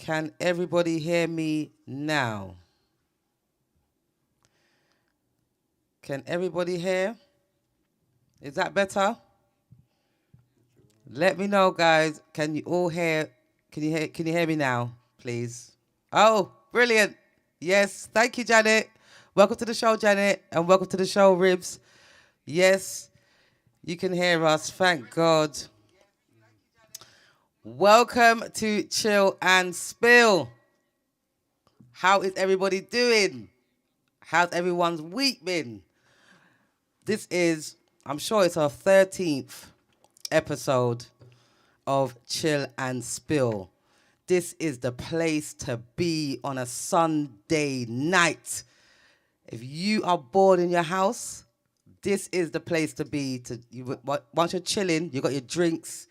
Can everybody hear me now? Can everybody hear? Is that better? Let me know, guys. Can you all hear? Can you hear me now, please? Oh, brilliant. Yes, thank you, Janet. Welcome to the show, Janet, and welcome to the show, Ribs. Yes, you can hear us. Thank God. Welcome to Chill and Spill. How is everybody doing? How's everyone's week been? This is, I'm sure it's our 13th episode of Chill and Spill. This is the place to be on a Sunday night. If you are bored in your house, this is the place to be. Once you're chilling, you got your drinks,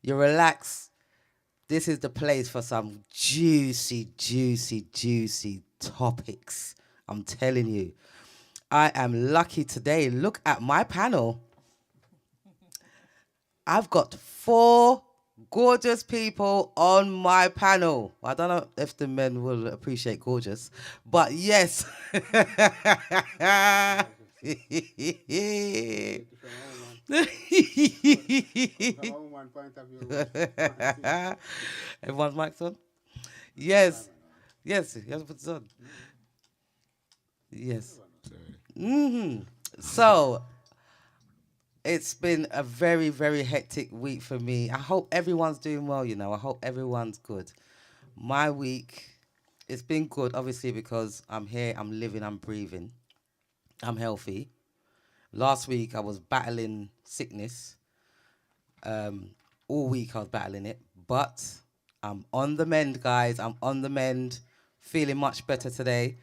you're relaxed. This is the place for some juicy, juicy, juicy topics. I'm telling you. I am lucky today. Look at my panel. I've got 4 gorgeous people on my panel. I don't know if the men will appreciate gorgeous, but yes. Everyone's mic's on? Yes. Yes, you have to put this on. Yes. So, it's been a very, very hectic week for me. I hope everyone's doing well, you know. I hope everyone's good. My week, it's been good, obviously, because I'm here, I'm living, I'm breathing, I'm healthy. Last week, I was battling sickness. All week, I was battling it. But I'm on the mend, guys. I'm on the mend, feeling much better today.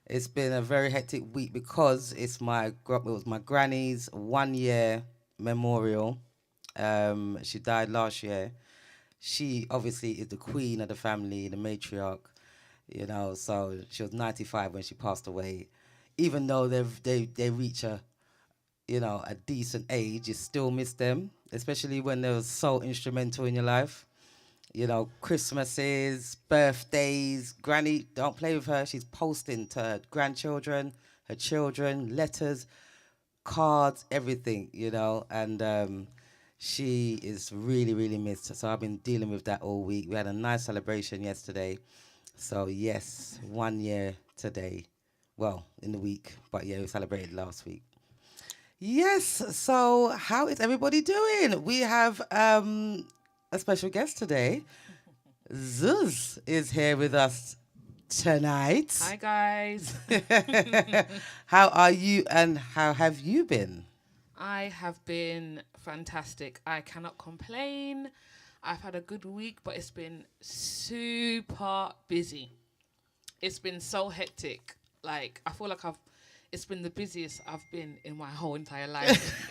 It's been a very hectic week because it was my granny's 1 year memorial. She died last year. She obviously is the queen of the family, the matriarch, you know. So she was 95 when she passed away. Even though they reach a decent age, you still miss them, especially when they're so instrumental in your life. You know, Christmases, birthdays. Granny, don't play with her. She's posting to her grandchildren, her children, letters, cards, everything, you know. And she is really, really missed. So I've been dealing with that all week. We had a nice celebration yesterday. So, yes, 1 year today. Well, in the week. But, yeah, we celebrated last week. Yes, so how is everybody doing? We have a special guest today. Zuz is here with us tonight. Hi guys. How are you and how have you been? I have been fantastic. I cannot complain. I've had a good week, but it's been super busy. It's been so hectic. Like I feel like it's been the busiest I've been in my whole entire life.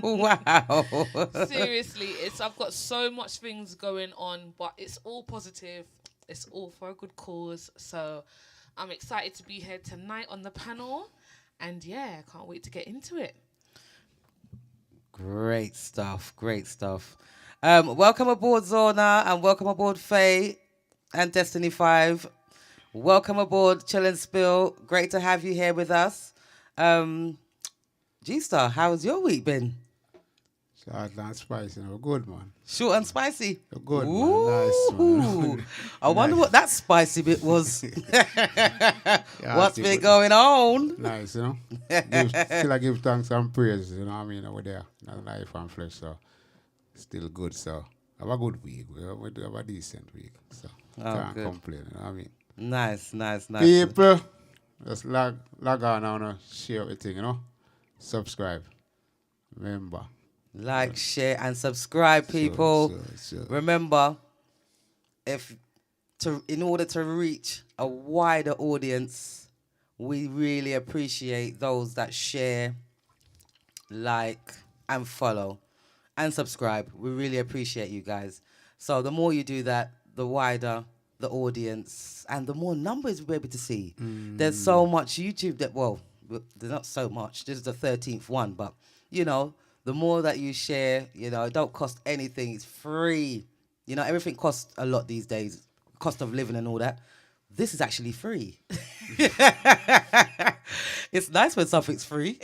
Wow. Seriously, I've got so much things going on, but it's all positive. It's all for a good cause. So I'm excited to be here tonight on the panel. And yeah, I can't wait to get into it. Great stuff. Great stuff. Welcome aboard, Zorna, and welcome aboard, Faye and Destiny 5. Welcome aboard, Chill and Spill. Great to have you here with us. G-Star, how's your week been? Short and spicy, good man. Short and spicy. Good man, nice Ooh. man. I wonder Nice. what that spicy bit was. Yeah, What's still been good. going on? Nice, Still I give thanks and praise, you know what I mean, over there. Not life and flesh, so still good, so have a good week. We have a decent week. So can't Good. complain, you know what I mean. Nice, nice, nice. People, just log on and share everything, Subscribe. Remember. Like, share, and subscribe, people. Sure. Remember, in order to reach a wider audience, we really appreciate those that share, like, and follow, and subscribe. We really appreciate you guys. So the more you do that, the wider the audience, and the more numbers we'll be able to see. There's so much YouTube there's not so much. This is the 13th one, but, the more that you share, it don't cost anything. It's free. You know, everything costs a lot these days, cost of living and all that. This is actually free. It's nice when something's free.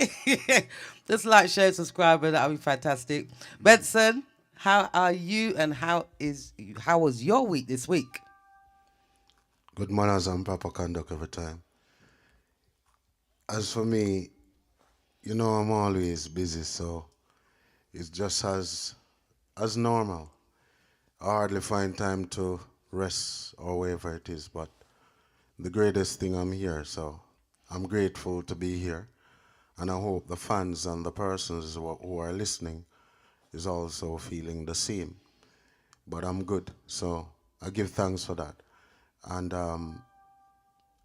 Just like, share, subscribe, and that'll be fantastic. Benson, how are you and how was your week this week? Good manners and proper conduct every time. As for me, you know I'm always busy, so it's just as normal. I hardly find time to rest or wherever it is, but the greatest thing I'm here, so I'm grateful to be here. And I hope the fans and the persons who are listening is also feeling the same. But I'm good, so I give thanks for that. And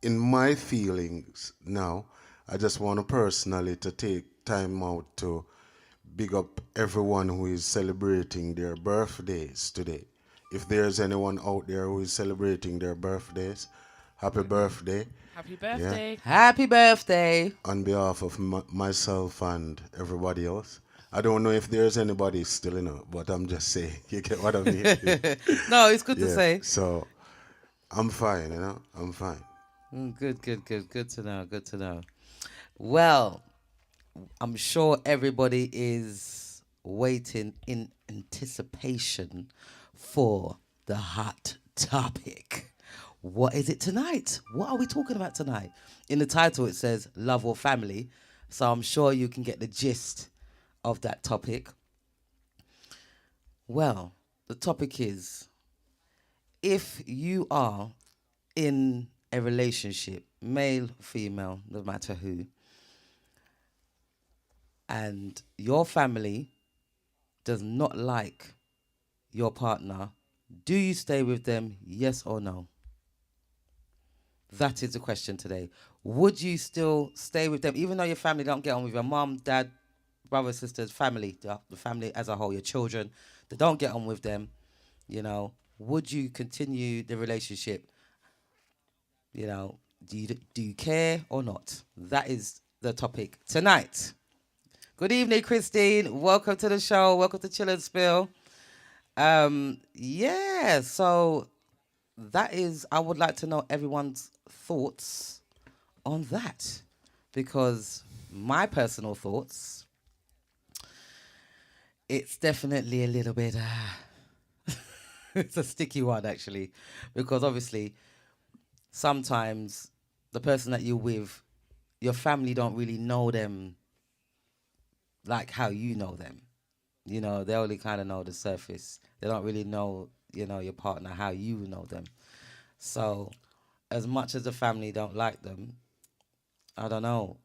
in my feelings now, I just want to personally to take time out to big up everyone who is celebrating their birthdays today. If there's anyone out there who is celebrating their birthdays, happy birthday. Happy birthday. Happy birthday. On behalf of myself and everybody else. I don't know if there's anybody still in it, but I'm just saying, you get what I mean? No, it's good to Yeah, say. so I'm fine, I'm fine. Good, good, good. Good to know. Good to know. Well, I'm sure everybody is waiting in anticipation for the hot topic. What is it tonight? What are we talking about tonight? In the title, it says love or family. So I'm sure you can get the gist of that topic. Well, the topic is if you are in a relationship, male, female, no matter who, and your family does not like your partner, do you stay with them, yes or no? That is the question today. Would you still stay with them, even though your family don't get on with your mom, dad, brothers, sisters, family, the family as a whole, your children, they don't get on with them, you know, would you continue the relationship? You know, do you care or not? That is the topic tonight. Good evening, Christine. Welcome to the show. Welcome to Chill and Spill. Yeah, so that is, I would like to know everyone's thoughts on that, because my personal thoughts, it's definitely a little bit, it's a sticky one actually, because obviously sometimes the person that you're with, your family don't really know them like how you know them. You know, they only kind of know the surface. They don't really know, you know, your partner how you know them. So as much as the family don't like them, I don't know.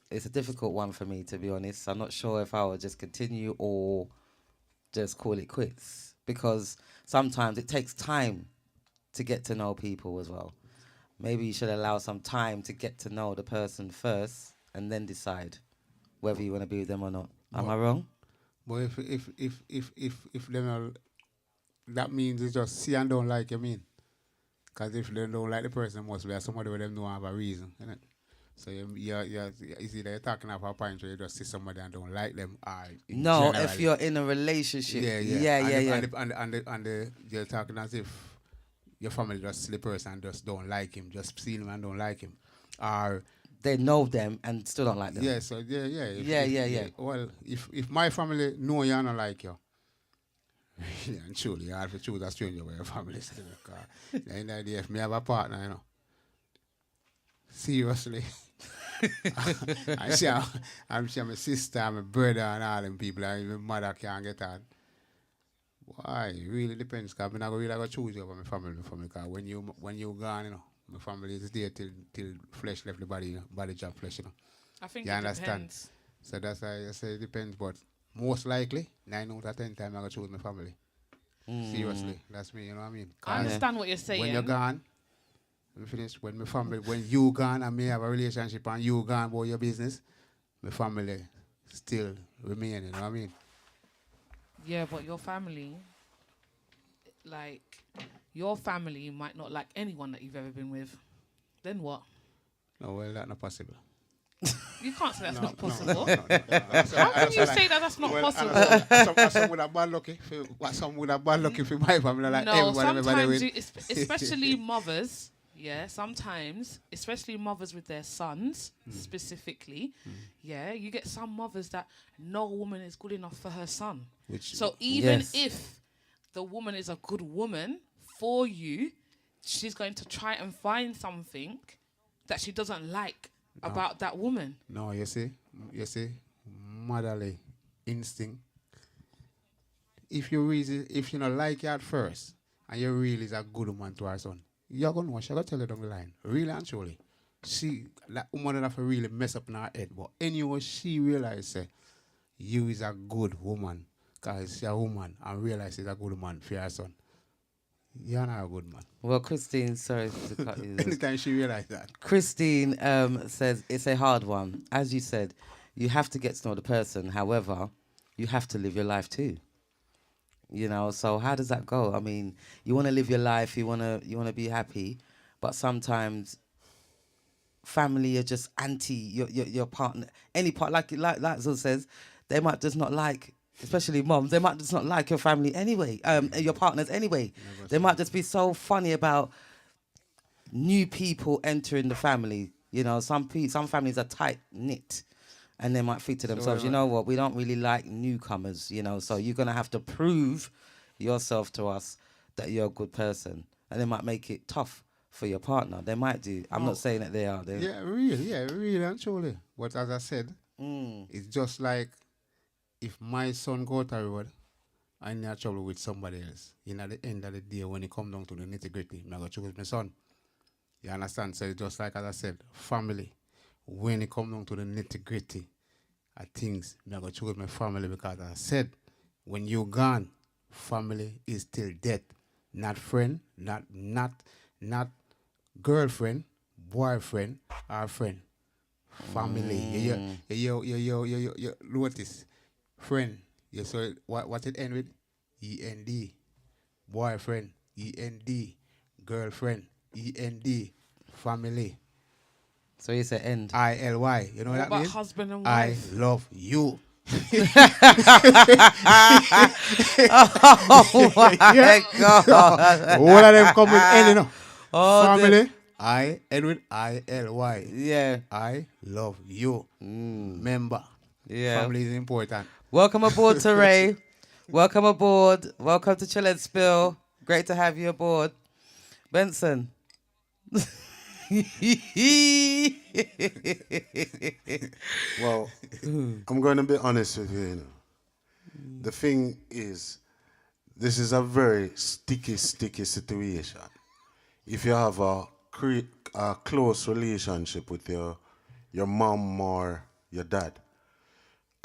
It's a difficult one for me, to be honest. I'm not sure if I would just continue or just call it quits, because sometimes it takes time to get to know people as well. Maybe you should allow some time to get to know the person first and then decide whether you want to be with them or not. Am I wrong? But if them are, that means it's just see and don't like, you mean? Because if they don't like the person, must be somebody with them know have a reason, innit? So you see, they're talking about a point where you just see somebody and don't like them. Or No, if you're in a relationship. Yeah. And you're talking as if your family just see the person and just don't like him, just see him and don't like him. Or They know them and still don't like them. yeah, so yeah. Yeah. Well, if my family know you and don't like you, yeah, and truly, you have to choose a stranger with your family. The idea if me have a partner, you know. Seriously. I'm sure my sister, my brother, and all them people, and my mother can't get on. Why? It really depends. Because I'm not really going to choose over my family. Because when you gone, you know, my family is there till flesh left the body, you know, body job flesh, you know. I think You it understand? depends. So that's why I say it depends. But most likely, 9 out of 10 times I'm going to choose my family. Seriously. That's me, you know what I mean? I 'Cause understand what you're saying. when you're gone, we finish. When my family, when you gone and me have a relationship and you gone about your business, my family still remain, you know what I mean? Yeah, but your family, like, your family might not like anyone that you've ever been with. Then what? No, well, that's not possible. You can't say that's not No, possible. no. How can you say that that's not possible? Some would have bad lucky. Some would have bad lucky for my family. Like No, everybody, sometimes, everybody especially mothers, yeah, sometimes, especially mothers with their sons specifically, yeah, you get some mothers that no woman is good enough for her son. So even Yes. if the woman is a good woman for you, she's going to try and find something that she doesn't like about that woman. No, you see, motherly instinct. If you not like it at first, and you really is a good woman to her son, you're gonna know. She's gonna tell you down the line, really and truly. She that woman have to really mess up in her head, but anyway, she realize say you is a good woman, cause she's a woman, and realize she's a good woman for her son. You're not a good man. Well, Christine, sorry to cut you. Anytime she realize that. Christine says it's a hard one. As you said, you have to get to know the person. However, you have to live your life too. You know, so how does that go? I mean, you want to live your life, you want to be happy, but sometimes family are just anti your partner. Any part, like Zul says, they might just not like, especially moms, they might just not like your family anyway, your partners anyway. They might just be so funny about new people entering the family. You know, some families are tight knit, and they might think to themselves, you know what, we don't really like newcomers. You know, so you're gonna have to prove yourself to us that you're a good person, and they might make it tough for your partner. They might do. I'm not saying that they are. Yeah, really and truly. But as I said, it's just like if my son go to the road, I'm in trouble with somebody else. At the end of the day, when it come down to the nitty gritty, I'm going to choose my son. You understand? So it's just like, as I said, family. When it come down to the nitty gritty of things, I'm going to choose my family, because as I said, when you're gone, family is still dead. Not friend, not girlfriend, boyfriend, or friend. Family. You notice. Friend. You saw it, what it end with? END. Boyfriend. END. Girlfriend. END. Family. So you say end. ILY. You know what that About means? husband and I wife. love you. Oh my God. All of them come with N, you know. Oh, Family. I end with ILY. Yeah. I love you. Remember. Yeah. Family is important. Welcome aboard, Teray. Welcome aboard. Welcome to Chill and Spill. Great to have you aboard. Benson. Well, I'm going to be honest with you, you know. The thing is, this is a very sticky situation. If you have a close relationship with your mom or your dad,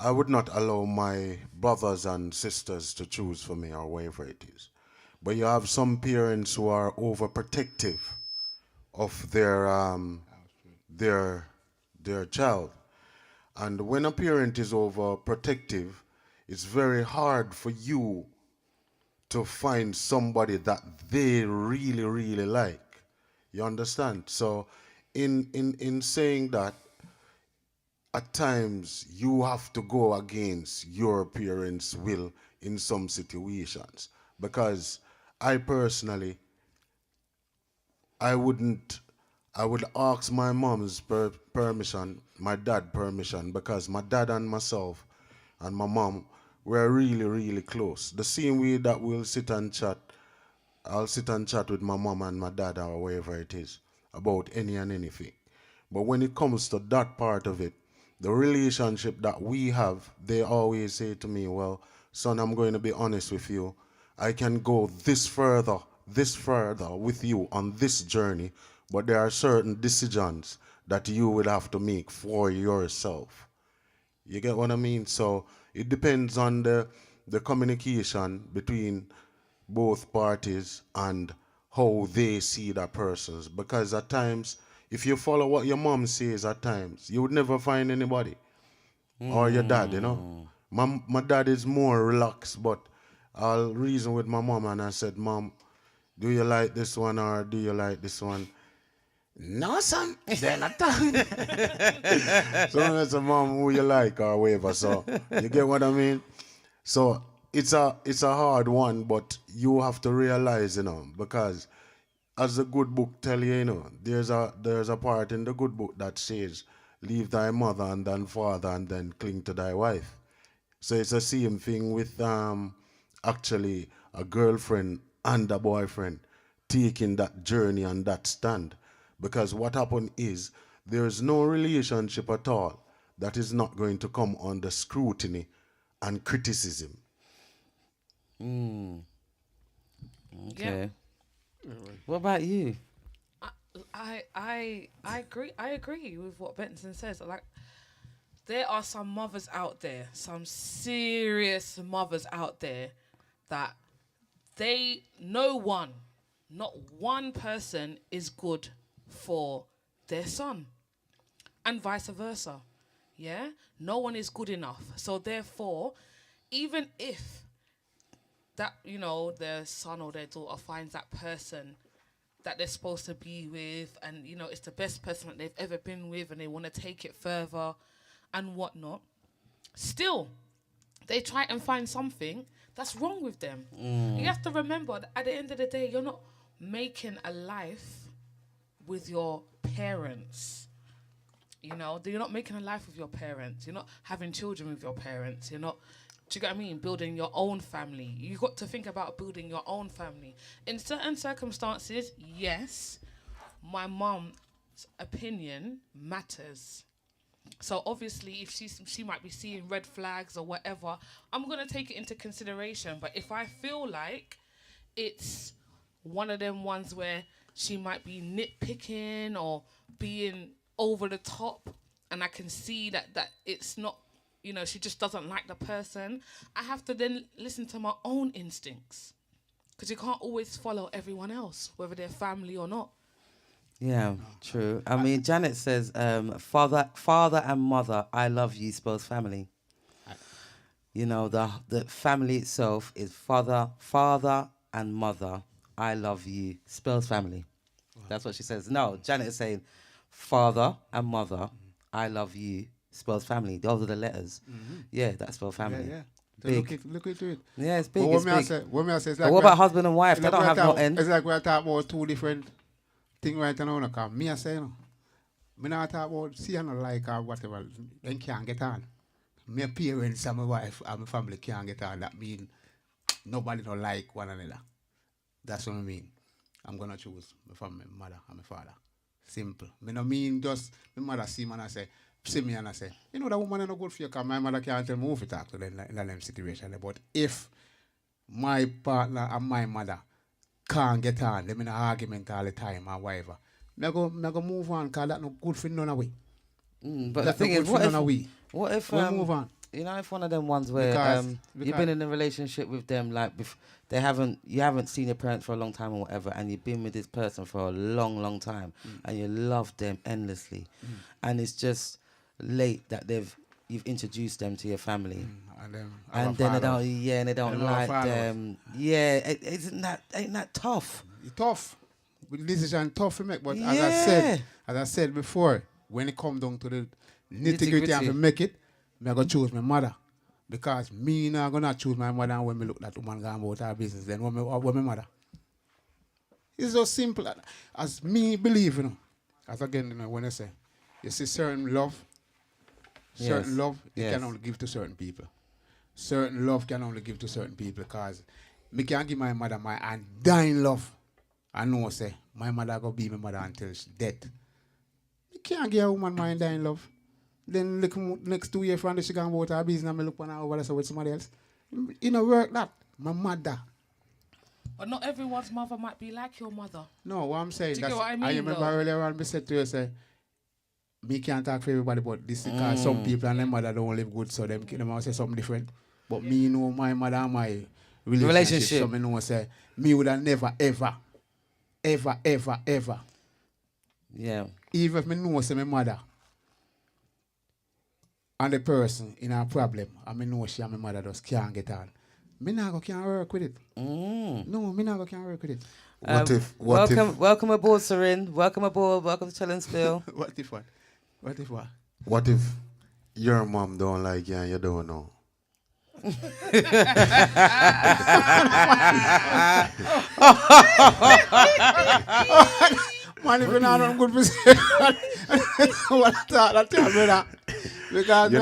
I would not allow my brothers and sisters to choose for me or whatever it is. But you have some parents who are overprotective of their child. And when a parent is overprotective, it's very hard for you to find somebody that they really, really like. You understand? So in saying that, at times you have to go against your parents' will in some situations. Because I personally, I would ask my mom's permission, my dad permission, because my dad and myself and my mom were really, really close. The same way that we'll sit and chat, I'll sit and chat with my mom and my dad or wherever it is about any and anything. But when it comes to that part of it, the relationship that we have, they always say to me, well, son, I'm going to be honest with you. I can go this further with you on this journey, but there are certain decisions that you will have to make for yourself. You get what I mean? So it depends on the communication between both parties and how they see that persons. Because at times, if you follow what your mom says at times, you would never find anybody. Or your dad, you know. My dad is more relaxed, but I'll reason with my mom and I said, Mom, do you like this one or do you like this one? No, son, they're not talking. So that's a mom who you like or whatever. So you get what I mean? So it's a hard one, but you have to realize, because as the good book tell you, there's a part in the good book that says, leave thy mother and thy father and then cling to thy wife. So it's the same thing with actually a girlfriend and a boyfriend taking that journey and that stand. Because what happened is there's no relationship at all that is not going to come under scrutiny and criticism. Okay. What about you? I agree. I agree with what Benson says. Like, there are some mothers out there, some serious mothers out there, that not one person is good for their son, and vice versa. Yeah, no one is good enough. So therefore, even if that their son or their daughter finds that person that they're supposed to be with, and it's the best person that they've ever been with, and they want to take it further and whatnot, still they try and find something that's wrong with them. You have to remember that at the end of the day, you're not making a life with your parents. You're not making a life with your parents. You're not having children with your parents. You're not, do you get what I mean? Building your own family. You've got to think about building your own family. In certain circumstances, yes, my mom's opinion matters. So obviously, if she might be seeing red flags or whatever, I'm going to take it into consideration. But if I feel like it's one of them ones where she might be nitpicking or being over the top, and I can see that it's not, she just doesn't like the person, I have to then listen to my own instincts, because you can't always follow everyone else, whether they're family or not. Yeah, true. I mean, Janet says, father and mother, I love you spells family. The family itself is father and mother, I love you spells family. That's what she says. No, Janet is saying, father and mother, I love you spells family. Those are the letters. Yeah, that spells family. Yeah. Big. Look into it. Yeah, it's big. But It's big. it's But like what about husband and wife? They don't have no end. It's like we're talking about two different things right now. Because me, I say, me not talk about see and like or whatever. They can't get on. My parents and my wife and my family can't get on. That mean nobody don't like one another. That's what I mean. I'm gonna choose my mother and my father. Simple. Me no mean just my mother see me and I say, see me and I say, that woman is not good for you because my mother can't tell me who to talk to in that situation. But if my partner and my mother can't get on, them in an argument all the time or whatever, I go move on because that's not good for none of we. But the thing is, what if we move on? If one of them ones where Because you've been in a relationship with them, like you haven't seen your parents for a long time or whatever, and you've been with this person for a long time, and you love them endlessly, and it's just late that you've introduced them to your family, and then they don't like them. Yeah, ain't that tough? It's tough. Decision tough to make, but as I said before, when it comes down to the nitty-gritty and to make it, I'm going to choose my mother. Because me not going to choose my mother, and when me look at that woman going about her business, then what my mother? It's so simple. As me believe, as again, when I say, you see certain love, you can only give to certain people. Certain love can only give to certain people, because me can give my mother my undying love. I know, say, my mother going to be my mother until she's dead. You can't give a woman my undying love. Then look, next 2 years from she going about her business, and me look on her over there with somebody else. It don't work that. My mother. But not everyone's mother might be like your mother. No, what I'm saying, do you get what I mean? I remember earlier on, me said to you, say, me can't talk for everybody, but this because some people and their mother don't live good, so them might say something different. But me know my mother and my relationship. So me know, say, me would have never, ever. Yeah. Even if me know, say, my mother and the person in a problem, and me know she and my mother just can't get on, Me not go can't work with it. No, me not go can't work with it. Welcome aboard, Sarin. Welcome aboard. Welcome to Chelonsville. What if what? What if what? What if your mom don't like you and you don't know? Man, if you're not good for say what that tell me that. Because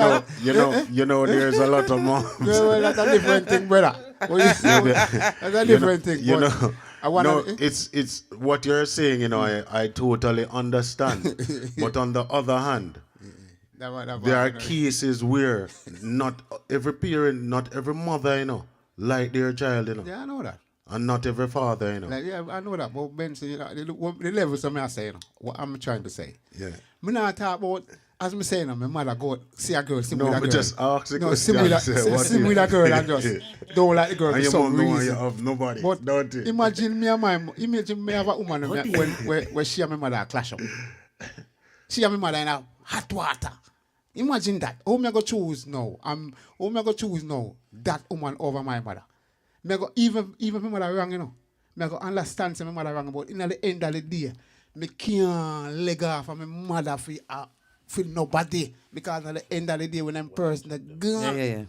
You know, there's a lot of moms. that's a different thing, brother. What you say? That's a different thing. You but know, I wanna, no, it's what you're saying. You know, I totally understand. But on the other hand, there are cases where not every parent, not every mother, you know, like their child, you know, Yeah, I know that. and not every father, you know. Like, yeah, I know that. But Benson, you know, the levels of me I say, you know, what I'm trying to say. Yeah. Me not talk about, as me saying, my mother go see a girl, see No, with a me girl. just ask the No, question. see with a, Say, what see if- with a girl and just don't like the girl And for your some mom don't want you reason. have nobody. But don't you? imagine me have a woman where she and my mother clash up. She and my mother in a hot water. Imagine that. Who me go choose now? Who me go choose now? That woman over my mother. Me go even my mother wrong, you know. Me go understand say my mother wrong, but in the end of the day, me can't leg off of my mother for nobody, because at the end of the day when them person are gone. Yeah.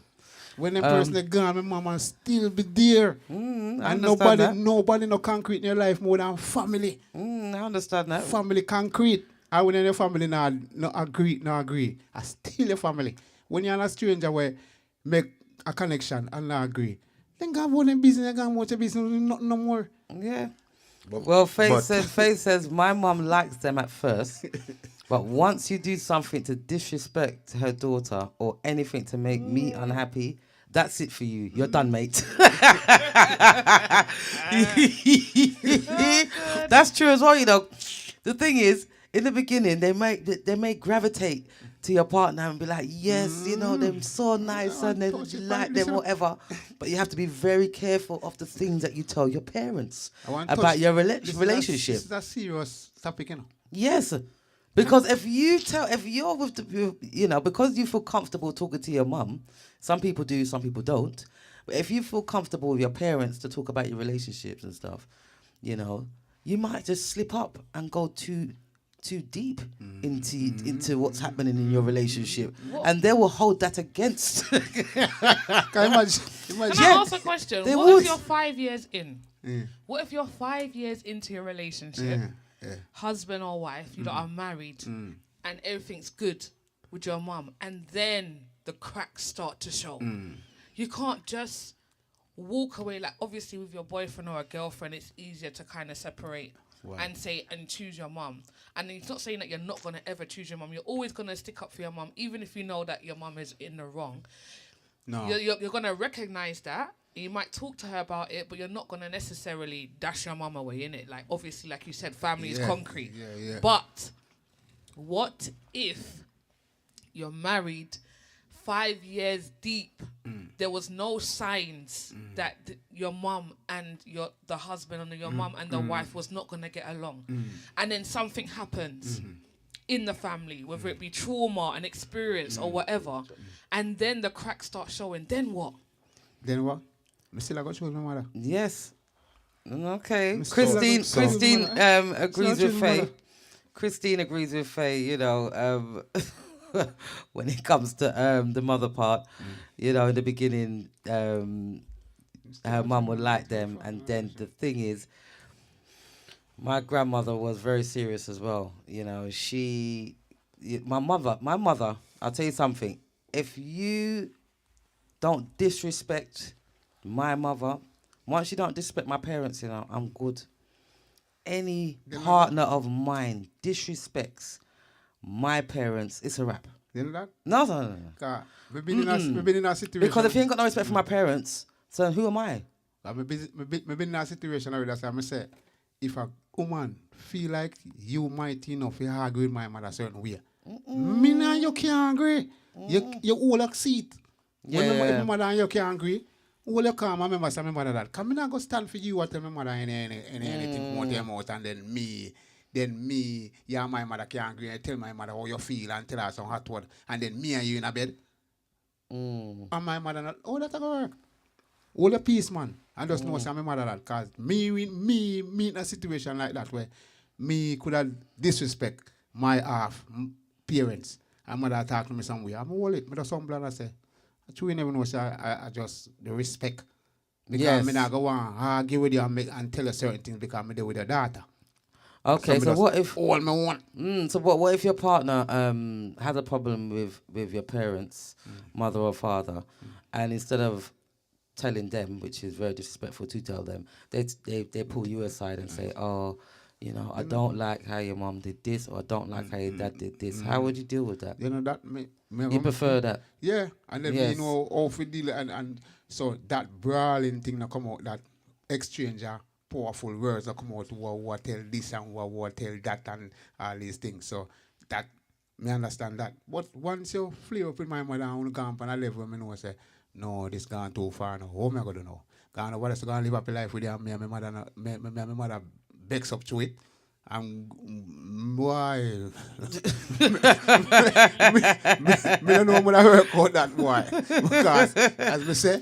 When them person are gone, my mama still be there. I And understand that. nobody no concrete in your life more than family. I understand that. Family concrete. And when your family no agree, I still your family. When you're a stranger where make a connection and not agree, then go about them business, go about your business, no more. Yeah. But- Well, Faith but- says my mum likes them at first, but once you do something to disrespect her daughter or anything to make me unhappy, that's it for you. You're done, mate. That's true as well, you know. The thing is, in the beginning, they may gravitate to your partner and be like, yes, you know, they're so nice and they touch it, like listen. them, whatever. But you have to be very careful of the things that you tell your parents I want about touch- your This relationship. is a serious topic, you know. Yes. Because if you're with the, you know, because you feel comfortable talking to your mum, some people do, some people don't. But if you feel comfortable with your parents to talk about your relationships and stuff, you know, you might just slip up and go too deep into what's happening in your relationship, and they will hold that against. Can you imagine? Can I Yeah, ask a question? they What would. if you're 5 years in? Yeah. What if you're 5 years into your relationship, Yeah. husband or wife, you lot are married, and everything's good with your mum, and then the cracks start to show? You can't just walk away. Like, obviously with your boyfriend or a girlfriend, it's easier to kind of separate and say and choose your mum. And it's not saying that you're not going to ever choose your mum. You're always going to stick up for your mum, even if you know that your mum is in the wrong. No. You're going to recognize that. You might talk to her about it, but you're not going to necessarily dash your mum away, innit? Like, obviously, like you said, family is Yeah, concrete. yeah. But what if you're married 5 years deep? There was no signs that your mum and the husband and your mum and the wife was not going to get along. And then something happens in the family, whether it be trauma, an experience or whatever. And then the cracks start showing. Then what? Then what? Me still got choose my mother. Yes. Okay. So- Christine so- Christine agrees so- with so- Faye. Christine agrees with Faye, you know, when it comes to the mother part, you know, in the beginning, her mum would like them, and then the thing is, my grandmother was very serious as well. You know, my mother, I'll tell you something. If you don't disrespect my mother, once you don't disrespect my parents, you know, I'm good. Any partner of mine disrespects my parents, it's a wrap. You know that? No. Cause we been in a situation. Because if you ain't got no respect for my parents, so who am I? Me been in a situation already. That's why I say, if a woman feel like you might enough, you argue with my mother certain way. Me nah, you can't agree. You all a seat. When Yeah. my mother and you can't agree, all you come and remember say my mother that. Come me not go stand for you or tell my mother anything more them out, and then me, yeah, my mother can't agree. I tell my mother how you feel and tell her some hot word, and then me and you in a bed. And my mother not, oh, that's gonna work. hold your peace, man. And just know say my mother that. Because me in a situation like that where me could have disrespect my half parents. And mother talk to me some way. I'm hold it. I just humble and I say, I truly never know, say I just the respect. Because Yes. me not go on argue with you and tell you certain things because I'm there with your daughter. Okay, so what if all me want? so what if your partner has a problem with your parents, mother or father, and instead of telling them, which is very disrespectful to tell them, they pull you aside and say, oh, you know, I don't like how your mom did this, or I don't like how your dad did this. How would you deal with that? You know that me You prefer that? yeah, and then Yes. you know how to deal and so that brawling thing that come out, that exchange of powerful words that come out, who tell this and who tell that and all these things. So that me understand that. But once you flare up with my mother and go up on a level, me know say, no, this gone too far now. How am I gonna know? Gone what else gonna live up a life with you and me and my mother me and my mother begs up to it. And why? me don't know how I work out that boy. Because, as me say,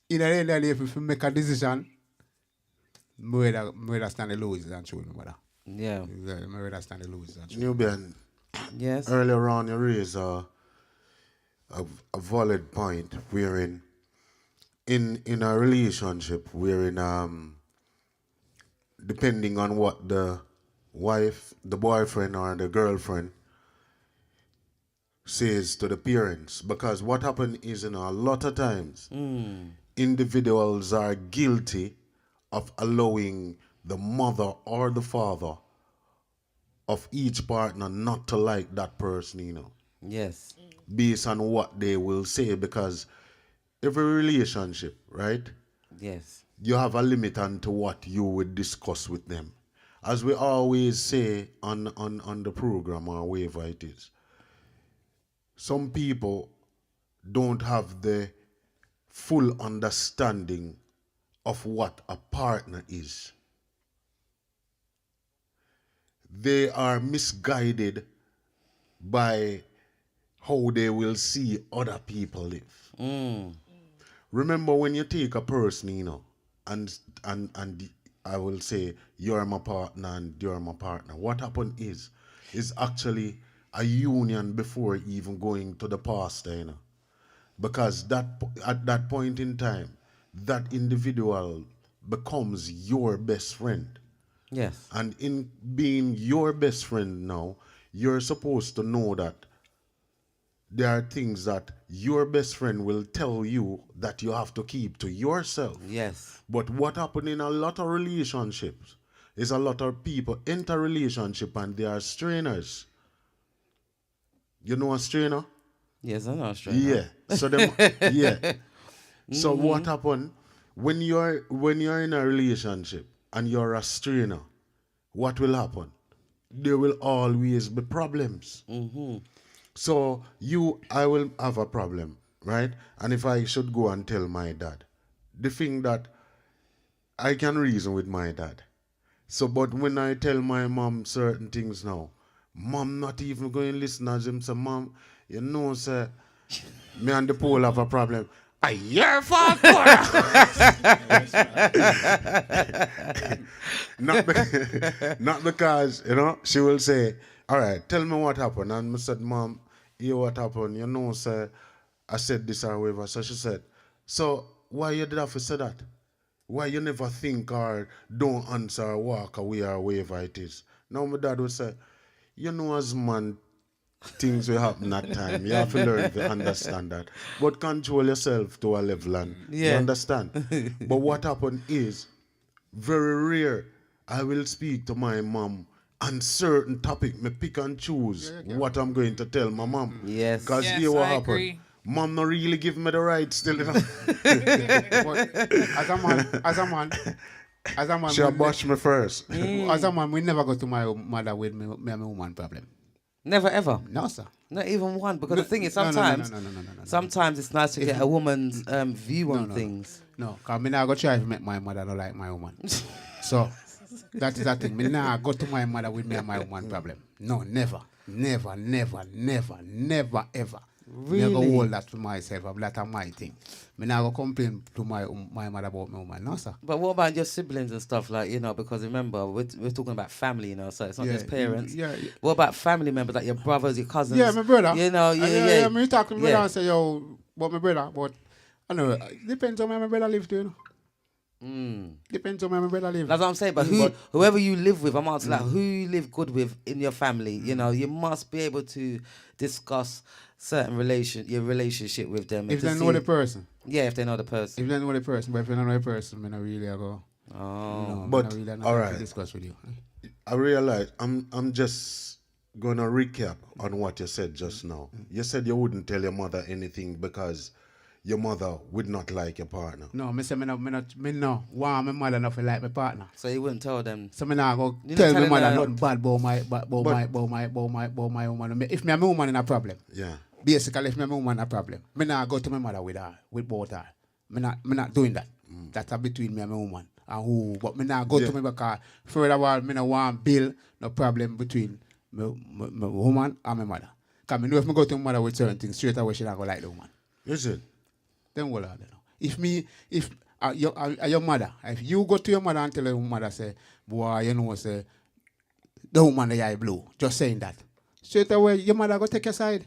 in the end of the day, if you make a decision, me rather stand the losers and show me mother. Yeah. Me rather stand the losers and show. Nubian, Yes. earlier on you raised a valid point wherein in a relationship wherein depending on what the wife, the boyfriend or the girlfriend says to the parents, because what happened is, you know, a lot of times individuals are guilty of allowing the mother or the father of each partner not to like that person, you know, Yes. based on what they will say, because every relationship, right, Yes. you have a limit onto what you would discuss with them. As we always say on the program or wherever it is, some people don't have the full understanding of what a partner is. They are misguided by how they will see other people live. Remember when you take a person, you know, and I will say you're my partner and you're my partner. What happened is actually a union before even going to the pastor, you know, because at that point in time, that individual becomes your best friend. Yes. And in being your best friend now, you're supposed to know that there are things that your best friend will tell you that you have to keep to yourself. Yes. But what happened in a lot of relationships is a lot of people enter relationship and they are strainers. You know a strainer? Yes, I know straight. Yeah. So them yeah. So what happened when you're in a relationship and you're a strainer? What will happen? There will always be problems. So I will have a problem, right? And if I should go and tell my dad, the thing that I can reason with my dad. So, but when I tell my mom certain things now, mom not even going to listen as him say, mom, you know, sir, me and the pole have a problem. Your fault, not because, you know, she will say, all right, tell me what happened. And I said, mom, hear what happened. You know, sir, I said this or whatever. So she said, so why you did have to say that? Why you never think or don't answer or walk away or whatever it is? Now my dad would say, you know, as man, things will happen at time. You have to learn to understand that. But control yourself to a level and you Yeah. understand. But what happened is, very rare, I will speak to my mom on certain topic. Me pick and choose what I'm going to tell my mom. Yes. Because Yes, here what I happened. agree. Mom not really give me the right still, you know. But as a man, She bash me first. as a man, we never go to my mother with me and my woman problem. Never ever. No, sir. Not even one. Because the thing is, No, no, no, sometimes, no. sometimes it's nice to get a woman's view on no. things. No, because me not go try to make my mother not like my woman. So, that is that thing. Me not go to my mother with me and my woman problem. No, never, ever. Me I go Really? hold that to myself. That's my thing. Me not go complain to my mother about my woman. No, sir. But what about your siblings and stuff, like, because remember, we're talking about family, so it's not just parents. Yeah. What about family members, like your brothers, your cousins? Yeah, my brother. Yeah. Me talk to my brother Yeah. and say, yo, about my brother. But I know, it depends on where my brother live, too. Depends on where my brother live. That's what I'm saying. But whoever you live with, I'm asking, like, who you live good with in your family. You must be able to discuss certain your relationship with them. If they know the person. Yeah, if they know the person. If they know the person, but if they don't know the person, I not really go. Oh. No, But, I not really all right. discuss with you. I realize I'm just gonna recap on what you said just now. You said you wouldn't tell your mother anything because your mother would not like your partner. No, me say me no want my mother not to like my partner. So you wouldn't tell them. So me not go You tell not my mother telling nothing bad about my woman. If me and my woman in a problem, Yeah. basically if me and my woman in a problem, me not go to my mother with both her. Me not doing that. That's between me and my woman. And who, but me not go to me because furthermore, me not want bill no problem between my woman and my mother. Because me know if me go to my mother with certain things, straight away she not go like the woman. Is it? Then what are they? If your mother, if you go to your mother and tell your mother say, boy, say the woman the eye blue, just saying that, straight away your mother go take your side.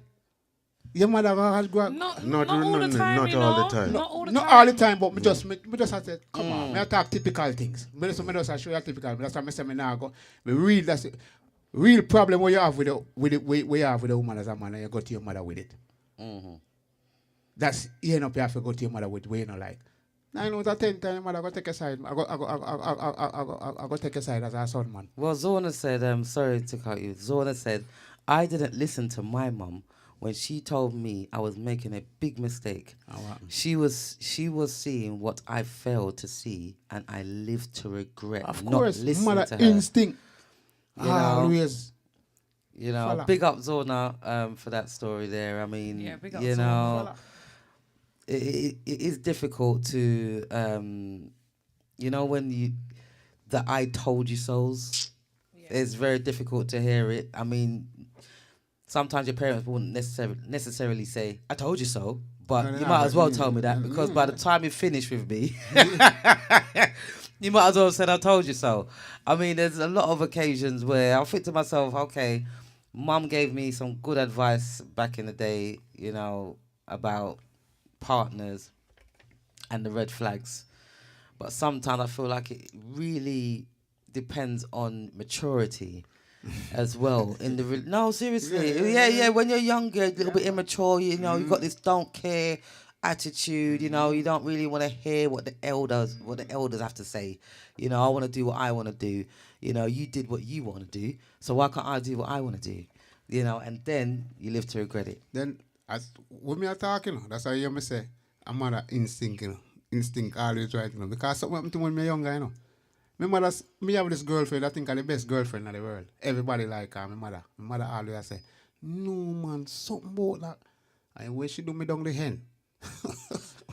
Your mother go. Not all the time, not you all the know? time. Not all the Not time. all the time, but me just have to come on. Me talk typical things. Me just show you typical. That's why me say me now go. Me real that's it. Real problem what you have with the woman as a man, and you go to your mother with it. That's you end up you have to go to your mother with way you know like. 9 out of 10 times, mother go take a side. I go take a side as a son, man. Well, Zorna said, sorry to cut you. Zorna said, I didn't listen to my mum when she told me I was making a big mistake. Oh, what? She was seeing what I failed to see, and I lived to regret Of not course, listening mother to her. instinct. You know? Always. Fella. Big up Zorna for that story there. I mean, Yeah, big up you Zorna. know, it is difficult to, when the I told you so's. It's very difficult to hear it. I mean, sometimes your parents wouldn't necessarily say, I told you so, but No, you might as well tell me that, because by the time you finish with me, you might as well have said, I told you so. I mean, there's a lot of occasions where I'll think to myself, okay, mum gave me some good advice back in the day, about partners and the red flags. But sometimes I feel like it really depends on maturity as well. No, seriously. Yeah. When you're younger, a little bit immature, you've got this don't care attitude, you don't really want to hear what the elders have to say. I want to do what I want to do. You did what you want to do, so why can't I do what I want to do? And then you live to regret it. Then, as when me are talking, that's why you me say, I'm mother instinct, instinct always right, because something happened to me when me younger, me have this girlfriend, I think I'm the best girlfriend in the world. Everybody like her, my mother. My mother always say, no man, something about that. And when she do me down the hen.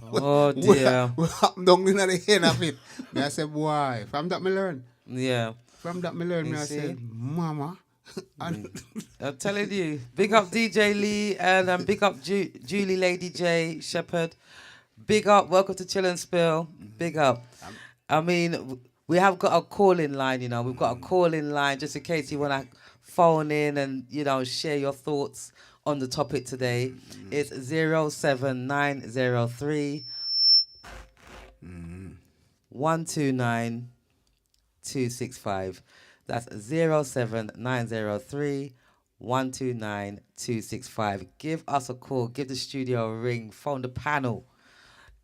Oh dear. What happened down in the hen of it? Me I say, boy, from that me learn. Yeah. From that me learn, You me I see? say, mama. I'm telling you. Big up DJ Lee and big up Julie Lady J Shepherd. Big up. Welcome to Chill and Spill. Big up. I mean, we have got a call-in line, We've got a call-in line just in case you want to phone in and, share your thoughts on the topic today. It's 07903 129 265. That's 07903 129 265. Give us a call. Give the studio a ring. Phone the panel.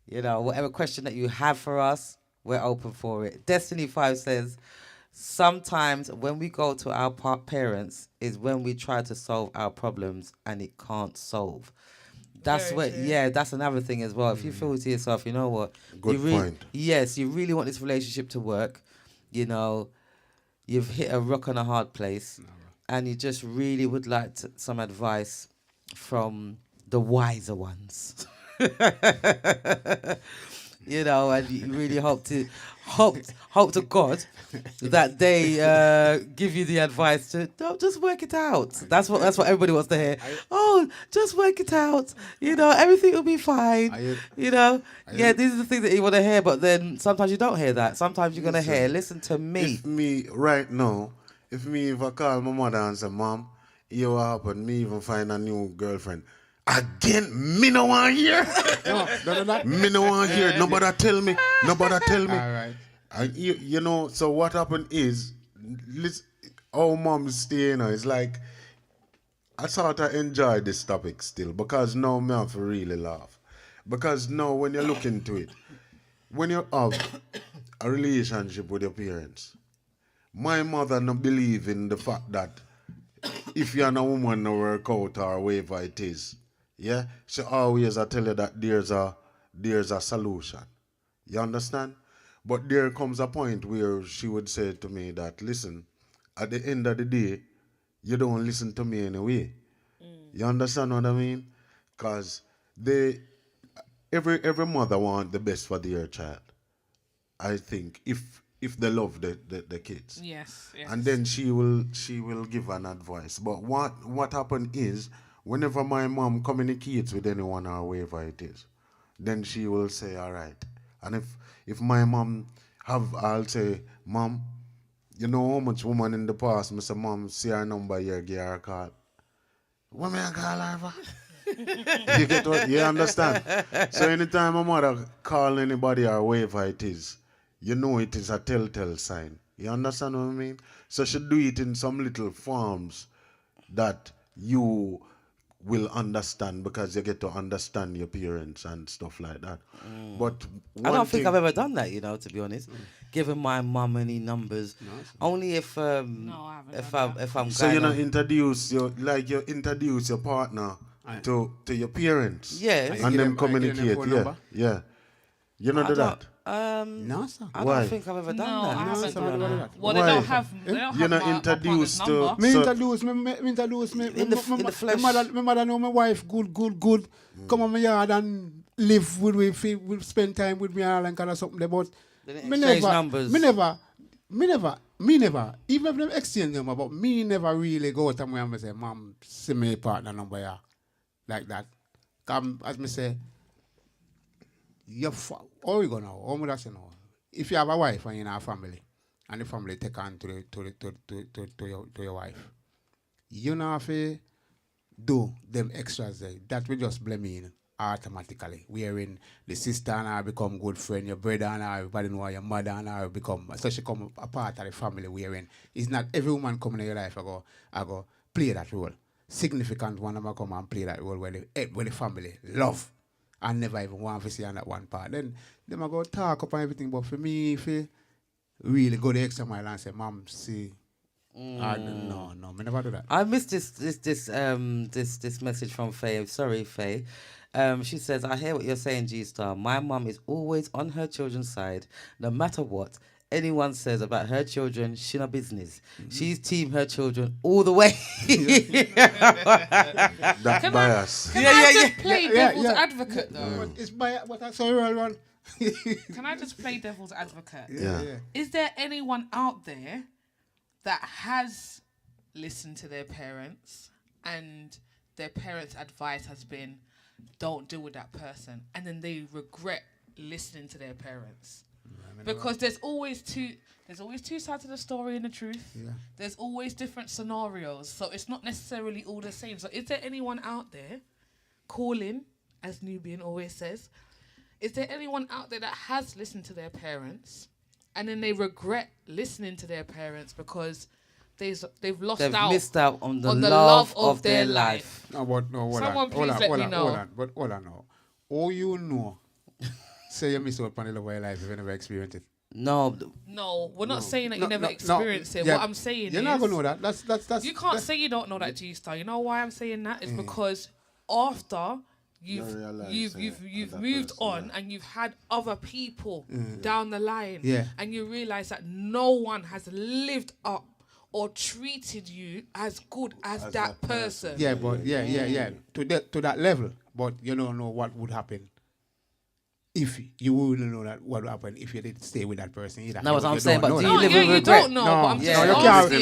Whatever question that you have for us, we're open for it. Destiny 5 says, sometimes when we go to our parents is when we try to solve our problems and it can't solve. That's Very true. that's another thing as well. If you feel to yourself, you know what? Good point. Yes, you really want this relationship to work. You've hit a rock and a hard place, and you just really would like some advice from the wiser ones. you know, and you really hope to God that they give you the advice to don't just work it out. That's what everybody wants to hear. Oh, just work it out. You know, everything will be fine. You know, yeah, these are the things that you want to hear, but then sometimes you don't hear that. Sometimes you're gonna hear, listen to me. If me right now, if I call my mother and say, Mom, here what happened, me even find a new girlfriend. Again, me no want hear. No. Me no want hear. Nobody tell me. Nobody tell me. All right. And you know, so what happened is, our mom stay, you know, it's like, I sort of enjoy this topic still, because now me have to really laugh. Because now when you look into it, when you have a relationship with your parents, my mother no believe in the fact that if you're a woman no work out or whatever it is, yeah, she always I tell you that there's a solution. You understand? But there comes a point where she would say to me that, listen, at the end of the day, you don't listen to me anyway. You understand what I mean? Because every mother want the best for their child. I think if they love the kids. Yes. And then she will give an advice. But what happened is, whenever my mom communicates with anyone or wherever it is, then she will say, all right. And if my mom I'll say, Mom, you know how much woman in the past, Mr. Mom, see her number here, give her a call. What may I call her for? You get what? You understand? So anytime my mother call anybody or wherever it is, you know it is a telltale sign. You understand what I mean? So she do it in some little forms that you will understand, because you get to understand your parents and stuff like that. But I don't think I've ever done that, you know, to be honest. Giving my mum any numbers. Only if No, I haven't if done I'm So you going know, introduce your partner to your parents. Yes. And then communicate. phone Yeah. number? Yeah. You know I do don't- that. No, sir. I Why? don't think I've ever done No, that. I haven't sir, done what that. about Well, they Why? don't have. They don't You're have not my introduced partner's to- number. Me So- introduce me. In the flesh. My mother know my wife good. Come on my yard and live with me, will spend time with me all and kind of something there. But They didn't me exchange never, numbers. me never. Even if them exchange number, but me never really go to me and say, Mom, send me a partner number here, like that. Come as me say, how you go now? How would I say now? If you have a wife and you have a family, and the family take on to your wife, you know have to do them extras there. That will just blame in automatically. Wherein the sister and I become good friend, your brother and I, everybody know your mother and I become, so she come a part of the family. Wherein it's not every woman coming in your life I go play that role. Significant one of them come and play that role where the family love and never even want to see on that one part. Then them I go talk up and everything. But for me, if you really go the extra mile and say, Mom, see, no, me never do that. I missed this message from Faye. Sorry, Faye. She says, I hear what you're saying, G-Star. My mum is always on her children's side, no matter what anyone says about her children. She no business. She's team her children all the way. That Can bias. Can Yeah, I yeah, just play Yeah, devil's yeah. advocate though? It's by what I saw earlier on. Can I just play devil's advocate? Yeah. Is there anyone out there that has listened to their parents and their parents' advice has been, don't deal with that person, and then they regret listening to their parents? Because there's always two sides of the story in the truth. Yeah. There's always different scenarios, so it's not necessarily all the same. So is there anyone out there calling, as Nubian always says, is there anyone out there that has listened to their parents and then they regret listening to their parents because they've lost They've out missed out on the on love of their life. No, but no, hold Someone on. please hold let on, me hold know. On, hold on, but hold on now. All you know, say you miss out on the love of your life if you never experienced it. No, No, we're not saying that No, you never no, experienced it. yeah, What I'm saying you're is not gonna know that. That's you can't say you don't know that, G-Star. You know why I'm saying that? It's because after you've realize, you've that moved person, on and you've had other people down the line, Yeah. and you realize that no one has lived up or treated you as good as that person. Yeah, but yeah. To that level, but you don't know what would happen if you wouldn't know that what would happen if you did stay with that person either. No, You- what I'm you saying, don't but know do that. you No, live yeah, with you regret? don't know, but I'm Yeah. just No, you can't.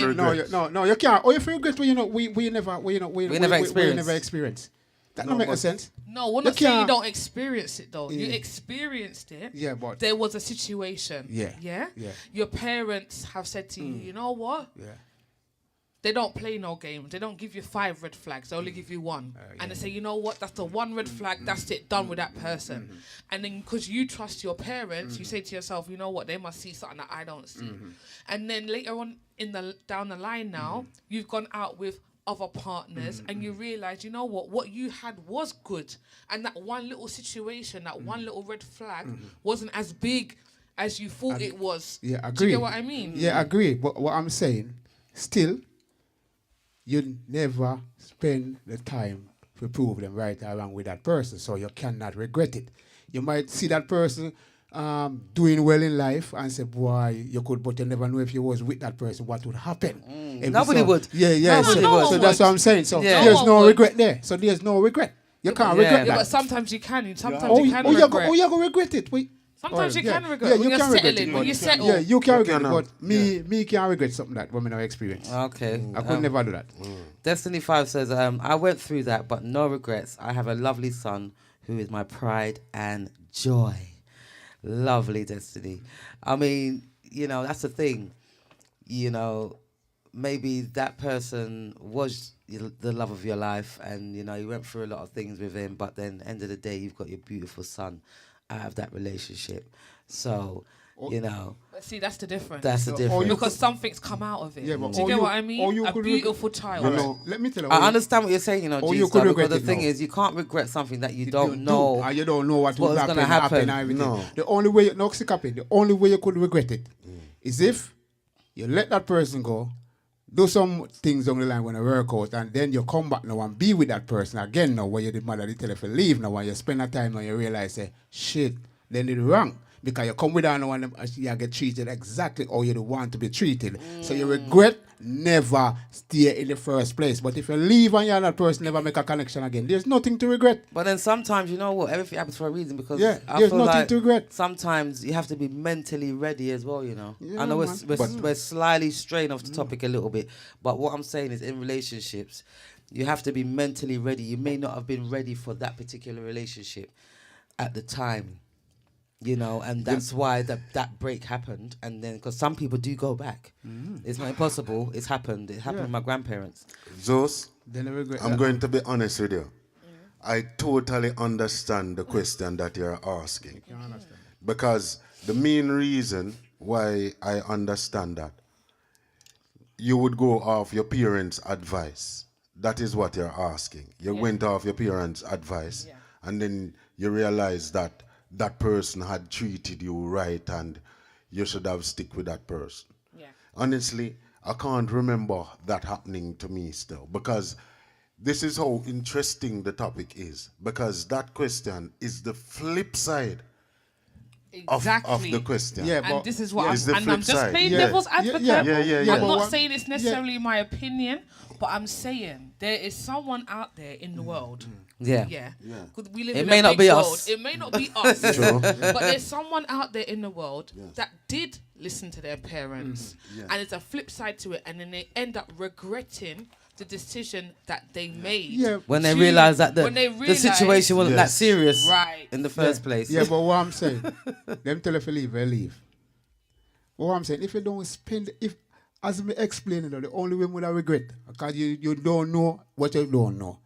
asking. No, you can't. Or if you regret, well, we never, we never experienced. never experienced. That No, don't make but- sense. No, we're You not saying you can't- don't experience it though. You Yeah. experienced it. Yeah, but There was a situation. Yeah. Yeah. Yeah. Your parents have said to you, you know what? yeah, They don't play no games. They don't give you 5 red flags. They only give you 1. And they say, you know what? That's the 1 red flag. That's it. Done with that person. And then because you trust your parents, you say to yourself, you know what? They must see something that I don't see. And then later on down the line now, you've gone out with other partners and you realize, you know what you had was good. And that one little situation, that one little red flag wasn't as big as you thought it was. yeah. Do Agree. you get what I mean? Yeah, agree. But what I'm saying, still, you never spend the time to prove them right or wrong with that person, so you cannot regret it. You might see that person doing well in life and say, boy, you could, but you never know if you was with that person, what would happen. If Nobody so- would. Yeah, yeah. Nobody so would. so that's what I'm saying. So Yeah. there's No no one would. regret there. So there's no regret. You can't Yeah. regret Yeah, that. but sometimes you can. Sometimes Oh, you can you regret. go regret it. Wait. Sometimes you yeah. can regret Yeah, when you you're can regret settling, it, when but- you settle. Yeah, you can You regret it, cannot. but me can't regret something that women have experienced. Okay. I could never do that. Destiny 5 says, I went through that, but no regrets. I have a lovely son who is my pride and joy. Lovely, Destiny. I mean, you know, that's the thing. You know, maybe that person was the love of your life and, you know, you went through a lot of things with him, but then end of the day, you've got your beautiful son out of that relationship. So, you know, But see, that's the difference. that's the Or difference. you Because something's come out of it. Yeah, but Do you or get you- what I or mean? you A could beautiful child. All right, let me tell you. I understand what you're saying, you know, Or you G-Star, could because regret the it thing now. is, you can't regret something that you You don't know. and you don't know what will what's happen, gonna happen. and everything. No. The only way, the only way you could regret it is if you let that person go, do some things on the line when it work out, and then you come back now and be with that person again now, where you did mother tell if you leave now, and you spend that time now, you realize, say, shit, then it's wrong. Because you come with her now and you get treated exactly how you want to be treated. So you regret never stay in the first place. But if you leave and you're that person never make a connection again, there's nothing to regret. But then sometimes, you know what, everything happens for a reason because Yeah, I there's feel nothing like to regret. sometimes you have to be mentally ready as well, you know. Yeah, I know man. we're slightly straying off the topic a little bit, but what I'm saying is in relationships, you have to be mentally ready. You may not have been ready for that particular relationship at the time, you know, and that's why that break happened. And then, because some people do go back. It's not impossible. It's happened. It happened with my grandparents. Zos, Then I regret I'm that. going to be honest with you. I totally understand the question that you're asking. Because the main reason why I understand that, you would go off your parents' advice. That is what you're asking. You went off your parents' advice, and then you realize that that person had treated you right and you should have stick with that person. Yeah. Honestly, I can't remember that happening to me still, because this is how interesting the topic is, because that question is the flip side Exactly. of the question. Yeah, And but- this is what yeah. I'm, It's the and flip I'm just side. playing Yeah. devil's Yeah, advocate. yeah, yeah. I'm But not what- saying it's necessarily my opinion, but I'm saying there is someone out there in the world. Yeah. Yeah. 'Cause we live It in may a not big be world. us. It may not be us. True. But there's someone out there in the world that did listen to their parents. And it's a flip side to it. And then they end up regretting the decision that they made. Yeah. When they to- realize that when they the situation wasn't that Yes. serious Right. in the first place. Yeah, but what I'm saying, them tell if you leave, you leave. But what I'm saying, if you don't spend, as me explaining, the only way would I regret, because you don't know what you don't know.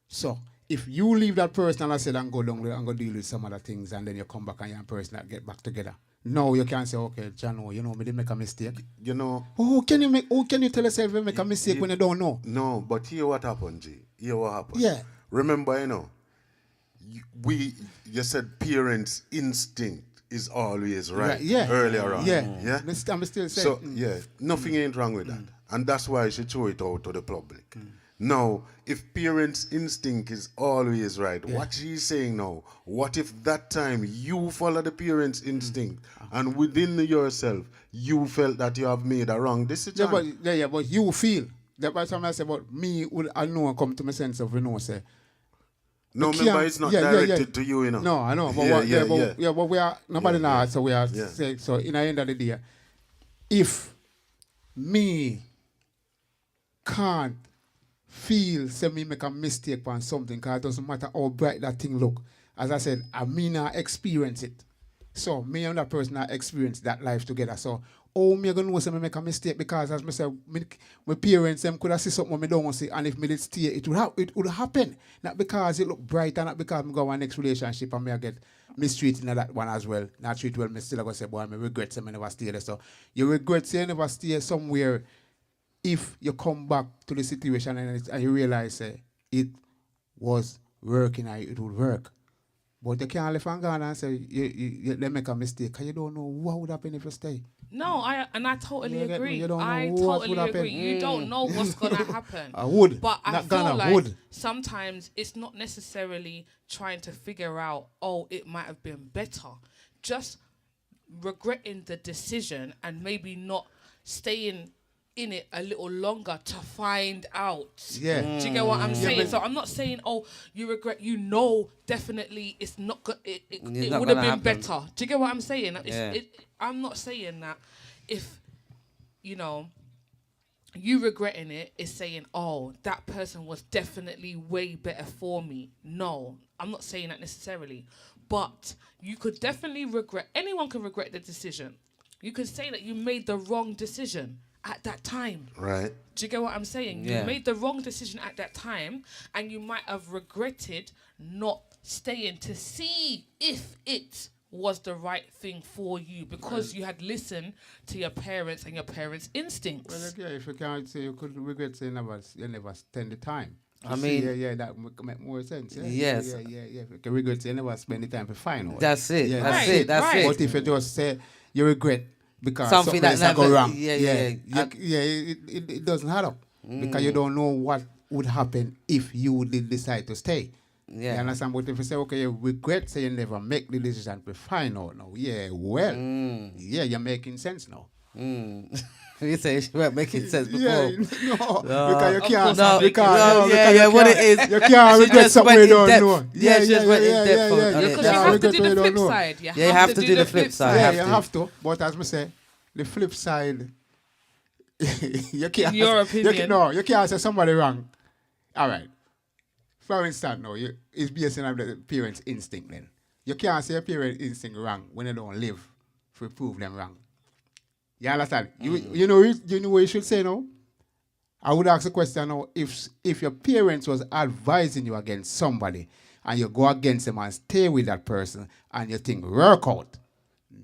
So, if you leave that person and I said, and go down there and go deal with some other things, and then you come back and you're a person that get back together. No, you can't say, okay, Jano, you know, me did make a mistake. You know, How can you tell yourself you make a mistake when you don't know? no, but hear what happened, G. Hear what happened. Yeah. Remember, you know, you said parents' instinct is always right. Yeah. Earlier on. Yeah. Yeah. I'm still saying. So, yeah, nothing ain't wrong with that. And that's why you should show it out to the public. Now, if parents' instinct is always right, what she's saying now, what if that time you follow the parents' instinct and within yourself you felt that you have made a wrong decision? But you feel. That's why I say about me, I know, come to my sense of, say, No, you remember can't- it's not yeah, yeah, directed yeah. to you, you know. No, I know, but Yeah, what, yeah, but, yeah. but we are nobody Yeah, now, yeah. so we are Yeah. saying so. In the end of the day, if me can't feel say me make a mistake on something, cause it doesn't matter how bright that thing look. As I said, I may not experience it. So me and that person not experience that life together. So how me gonna know say me make a mistake, because as me say, my parents them could have see something me don't want to see, and if me did stay, it would happen. Not because it look bright, and not because me go on next relationship and me I get mistreated in that one as well. Not treat well, me still gonna say, boy, me regret say me never stay there. So you regret say you never stay somewhere if you come back to the situation and you realize it was working and it would work. But you can't live and go on and say they make a mistake, because you don't know what would happen if you stay. No, I totally You get me? agree. You don't know I what totally would happen. agree. You don't know what's gonna happen. I would. But I Not feel gonna, like would. sometimes it's not necessarily trying to figure out, oh, it might have been better. Just regretting the decision and maybe not staying in it a little longer to find out. Yeah. Do you get what I'm saying? but- So I'm not saying, oh, you regret. You know, definitely, it's not good. It It's it not would have gonna been happen. better. Do you get what I'm saying? Yeah. I'm not saying that if you know you regretting it is saying, oh, that person was definitely way better for me. No, I'm not saying that necessarily, but you could definitely regret. Anyone can regret the decision. You could say that you made the wrong decision at that time. Right. Do you get what I'm saying? Yeah. You made the wrong decision at that time, and you might have regretted not staying to see if it was the right thing for you, because you had listened to your parents and your parents' instincts. Well, okay, if you can't say you could regret saying you never spend the time. I mean- that make more sense. Yeah, Yes. Yeah. If you can regret say you never spend the time to find out. That's it. Yeah, That's Right, it. That's right. it. But if you just say you regret because Something something that else that go never- wrong, yeah. it doesn't add up, because you don't know what would happen if you did decide to stay. Yeah. You understand? But if you say, okay, you regret, say you never make the decision to find out now. Yeah, well, yeah, you're making sense now. You say she weren't making sense before. Yeah, no, because you Of can't. course I'm making because, sense. no, Yeah, because yeah, you what it can't- is. You can't She regret just something went you in don't depth. know. Yeah, she just went in depth on it. Because you can't have to regret do what the you don't flip know. side. Yeah, you have to do the flip side. Yeah, have you to. have to. But as I say, the flip side, you can't. In your say- opinion. no, you can't say somebody wrong. All right. For instance, no, it's based on the parents' instinct. Then you can't say a parent's instinct wrong when you don't live to prove them wrong. You understand? You know what you should say now. I would ask the question now: if your parents was advising you against somebody, and you go against them and stay with that person, and you think work out,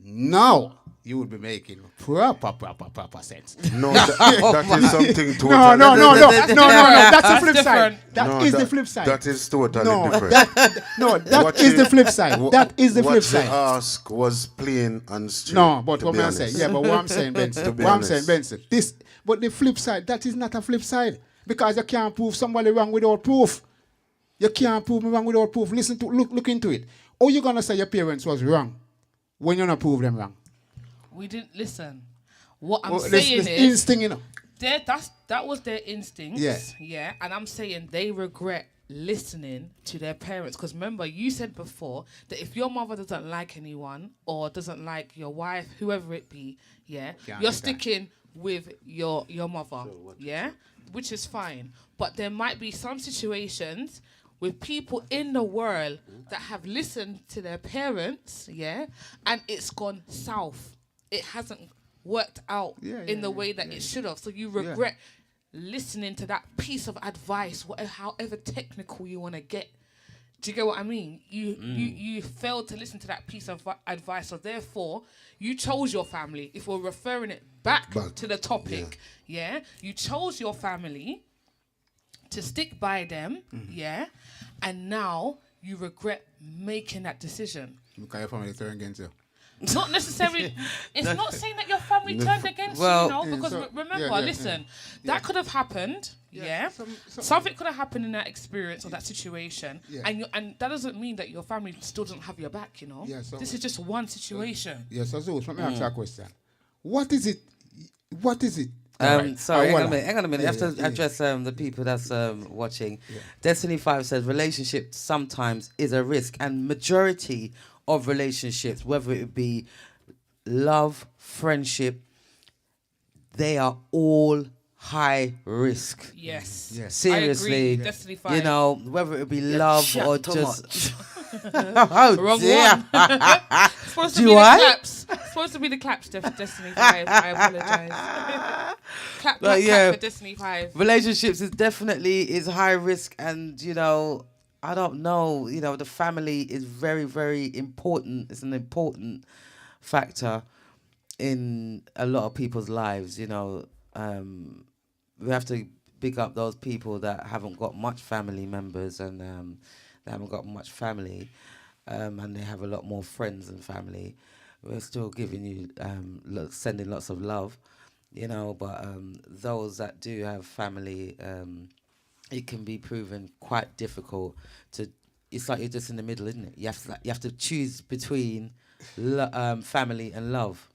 now you would be making proper sense. No, that is something totally No. different. That's the flip different. side. That No, is the flip side. That is totally No, different. that What is you- the flip side. That is the flip What side. you ask was plain and straight. No, but to what be I'm saying, honest. yeah, but what I'm saying, Benson, To be what I'm saying, honest. Benson, but the flip side, that is not a flip side, because you can't prove somebody wrong without proof. You can't prove me wrong without proof. Look into it. Or you gonna say your parents was wrong when you're not prove them wrong? We didn't listen. What I'm Well, saying this is, instinct, you know. that was their instincts. Yeah. Yeah. And I'm saying they regret listening to their parents. Because remember, you said before that if your mother doesn't like anyone or doesn't like your wife, whoever it be, yeah, Yeah, you're okay. sticking with your mother. Yeah. Which is fine. But there might be some situations with people in the world that have listened to their parents, yeah, and it's gone south. It hasn't worked out in the way that it should have. So you regret listening to that piece of advice, whatever, however technical you want to get. Do you get what I mean? You failed to listen to that piece of advice, so therefore you chose your family. If we're referring it back to the topic, yeah, you chose your family to stick by them, yeah, and now you regret making that decision. Because your family turn against you. Not necessarily. It's not saying that your family turned against Well, you, you know, yeah, because so- remember, listen, that could have happened. Yeah, something could have happened in that experience or that situation, and that doesn't mean that your family still doesn't have your back. You know, Yeah, so- this is just one situation. Yes, so Zeus, let me ask you a question. What is it Alright. Sorry, Voila. hang on a minute. Yeah, I have to yeah. address the people that's watching. Destiny 5 says relationship sometimes is a risk, and majority of relationships, whether it be love, friendship, they are all high risk. Yes. Yes. Seriously, I agree. Destiny 5. you know, whether it be love chat or too just oh Wrong dear. one. Supposed to Do be the I? claps. Supposed to be the claps, Destiny 5. I apologize. Clap, But clap, yeah. clap for Destiny 5. Relationships is definitely is high risk, and you know, I don't know, you know, the family is very, very important. It's an important factor in a lot of people's lives. You know, we have to big up those people that haven't got much family members, and they haven't got much family, and they have a lot more friends and family. We're still giving you sending lots of love, you know, but those that do have family, it can be proven quite difficult to. It's like you're just in the middle, isn't it? You have to choose between family and love,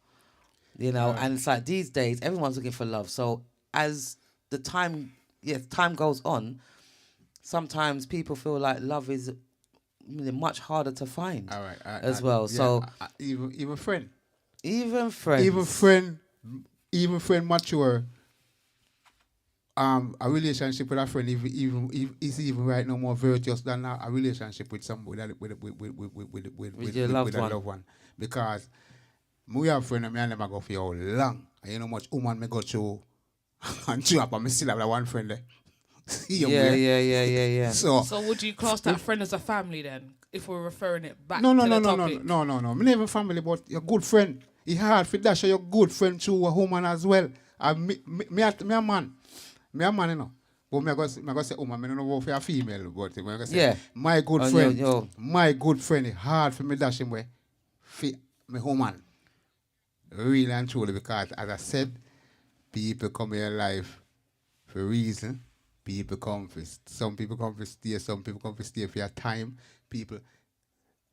you know. And it's like these days everyone's looking for love. So as the time goes on, sometimes people feel like love is much harder to find. All right. As well. So even friend. even friends, Even friend mature. A relationship with a friend is even right now more virtuous than a relationship with somebody with your loved a one. loved one. Because we have friend and me and them go for how long. And you know much woman me go through and chew up and me still have that one friend there. See 'em there. yeah. So So would you class that friend as a family then? If we're referring it back no. to the topic. Me not even family, but your good friend. It's hard for dash your good friend to a woman as well. And me a man. Me a man, you know. But me go say woman, me don't know if you're a female, but me go say Yeah. my good Oh, friend. yo. My good friend is hard for me dash him way. For me woman. Really and truly, because as I said, people come in your life for a reason. Some people come for stay, some people come for stay for your time. People,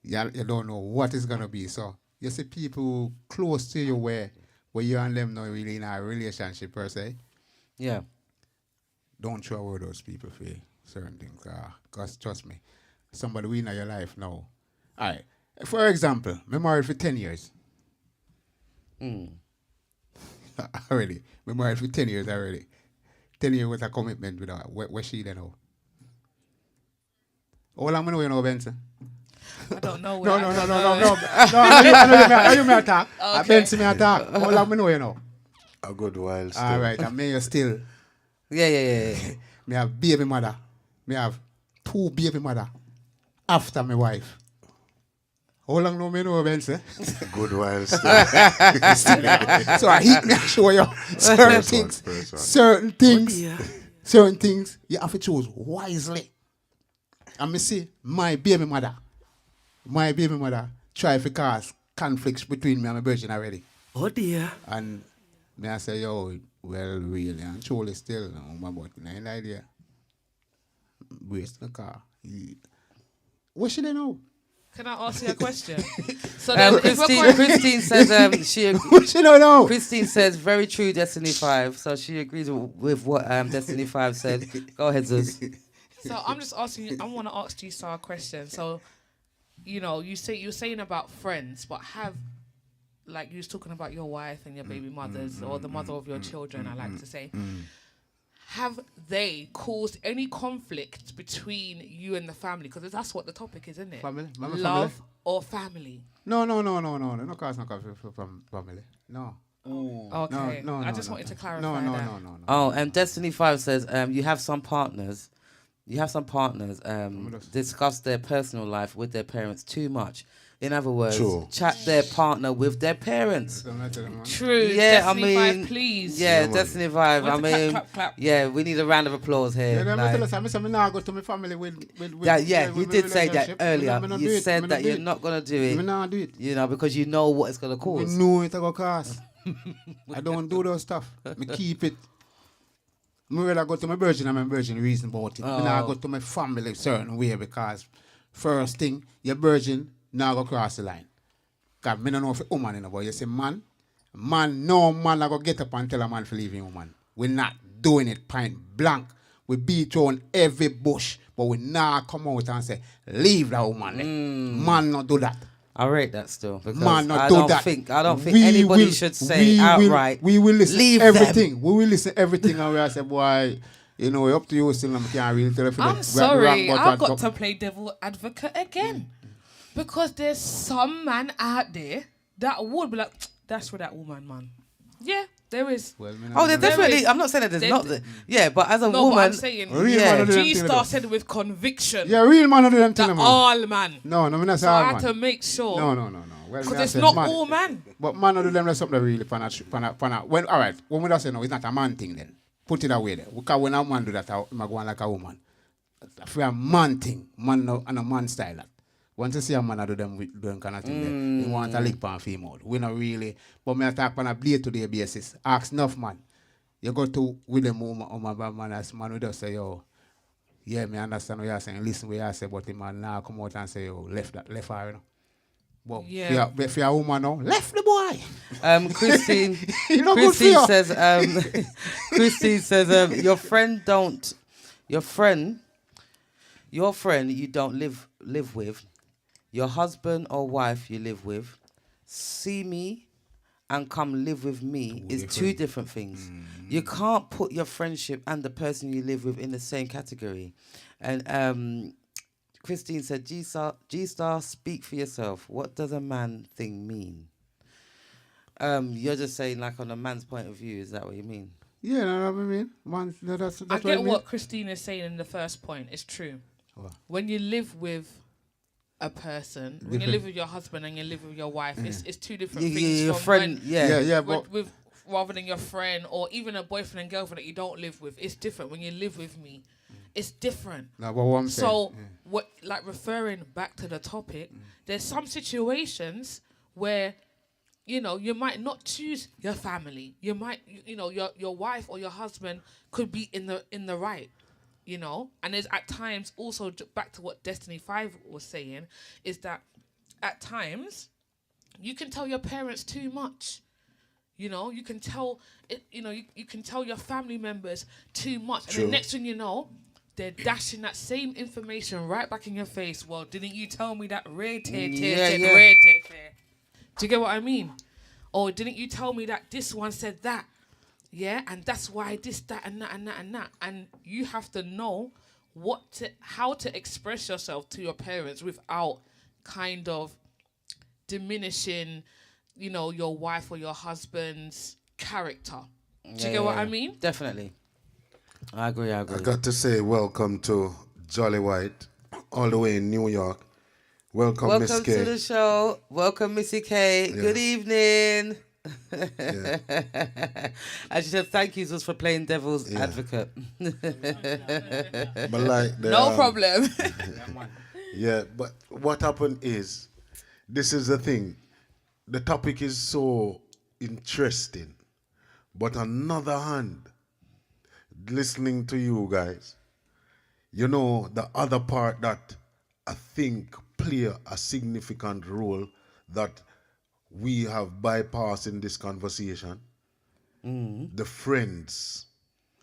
you don't know what is going to be. So, you see people close to you where you and them not really in a relationship per se. Yeah. Don't throw away those people for certain things. Because trust me, somebody we in your life now. All right. For example, I'm married for 10 years. Already. I'm married for 10 years already. 10 years with a commitment with her. Where she then now? How long I know you know, Benson? I don't know. No. I don't know. No, I know you may attack. Okay. Benson may attack. How long I know you know? A good while still. All right. And me you still. Yeah. Me have baby mother. Me have 2 baby mother after my wife. How long no me know, Benson? A good while still. So I hit me and show you certain First one, things. first one. Certain things you have to choose wisely. And me see my baby mother try to cause conflicts between me and my virgin already. Oh dear. And me I say, yo, well, really, and truly still, my boy, no idea. Waste the car. What should they know? Can I ask you a question? So then, if we're Christine says she What should I know? Christine says very true, Destiny 5. So she agrees with what Destiny 5 said. Go ahead, Zeus. So I'm just asking you. I want to ask you a question. So, you know, you're saying about friends, but like you was talking about your wife and your baby mothers or the mother of your children. I like to say, have they caused any conflict between you and the family? Because that's what the topic is, isn't it? Family? Love Family? or family? No. No cause no conflict from family. No. Okay. No, I just wanted to clarify No. that. Oh, and Destiny 5 says you have some partners discuss their personal life with their parents too much. In other words, True. chat their partner with their parents. True. Yeah, Destiny I mean, 5, please. Yeah, man. Destiny 5. I Want to mean, clap. yeah, we need a round of applause here. Yeah, like- I say, me nah go to my family with yeah, you did say that relationship. earlier. Me nah do You it. said Me that nah do you're it. not gonna do Me it. nah do it. You know, because you know what it's gonna We cause. know it go cost. I don't do those stuff. Me keep it. Me rather go to my virgin and my virgin reason about it. Me nah go to my family certain way because first thing, your virgin now go cross the line. Cause me don't know if a woman in but you say man, no man I go get up and tell a man to leave him woman. We're not doing it point blank. We beat on every bush, but we now come out and say, leave that woman there. Man not do that. I rate that still because Man not I do don't that. think We anybody will- should say outright. We will listen leave everything. them. We will listen everything and we say, boy, you know, up to you still I can't really tell if I'm sorry, I've got to play devil advocate again. Because there's some man out there that would be like, that's for that woman, man. Yeah, there is. Well, Oh, there's There definitely. is- I'm not saying that there's there- not. Yeah, but as a No, but woman, I'm saying, Real yeah. man do them G thing Star though. said with conviction Yeah, real man do them that thing, man. all man. No, I'm not So saying I all had man. to make sure. No. Well, Because me it's say not man. all man. But man do them there's something really pana. When all right, when we just say no, it's not a man thing then. Put it away there. Because when a man do that, I'm going like a woman. For a man thing, man no, and a man style that. Once you see a man do them with them kind of thing, there, he want a lick pan female. We not really, but me attack on a day-to-day basis. Ask enough man. You go to with them man as man we just say, yo, yeah, me understand what you're saying. Listen what you're saying, but the man now come out and say, yo, left her, you know. But Yeah. for a woman now, left the boy. Christine. You know, good for Christine you. says. Christine says. Your friend you don't live with, your husband or wife you live with, see me and come live with me is two different things. You can't put your friendship and the person you live with in the same category. And Christine said, G-Star, speak for yourself. What does a man thing mean? You're just saying like on a man's point of view, is that what you mean? Yeah, know what I mean? Man, that's I what get I mean. what Christine is saying in the first point. It's true. What? When you live with a person, when you live with your husband and you live with your wife, it's two different things. Your from friend, when- Yeah, with, but with rather than your friend or even a boyfriend and girlfriend that you don't live with. It's different. When you live with me, it's different. no, but what I'm saying. So, what, like referring back to the topic, there's some situations where, you know, you might not choose your family. You might, you know, your wife or your husband could be in the right, you know. And there's at times also back to what Destiny 5 was saying, is that at times you can tell your parents too much. You know, you can tell it. You know, you can tell your family members too much, and True. the next thing you know, they're dashing that same information right back in your face. Well, didn't you tell me that red tear said yeah. red tear? Do you get what I mean? Or didn't you tell me that this one said that? Yeah, and that's why this, that, and that, and that, and that. And you have to know how to express yourself to your parents without kind of diminishing, you know, your wife or your husband's character. Do you get what I mean? Definitely. I agree. I got to say welcome to Jolly White, all the way in New York. Welcome, Miss Welcome K. to the show. Welcome, Missy K. Good evening. Yeah. And she said, thank you just for playing devil's Yeah. advocate. But like the, No problem. Yeah, but what happened is, this is the thing. The topic is so interesting. But on another hand, listening to you guys, you know, the other part that I think play a significant role that we have bypassed in this conversation, the friends.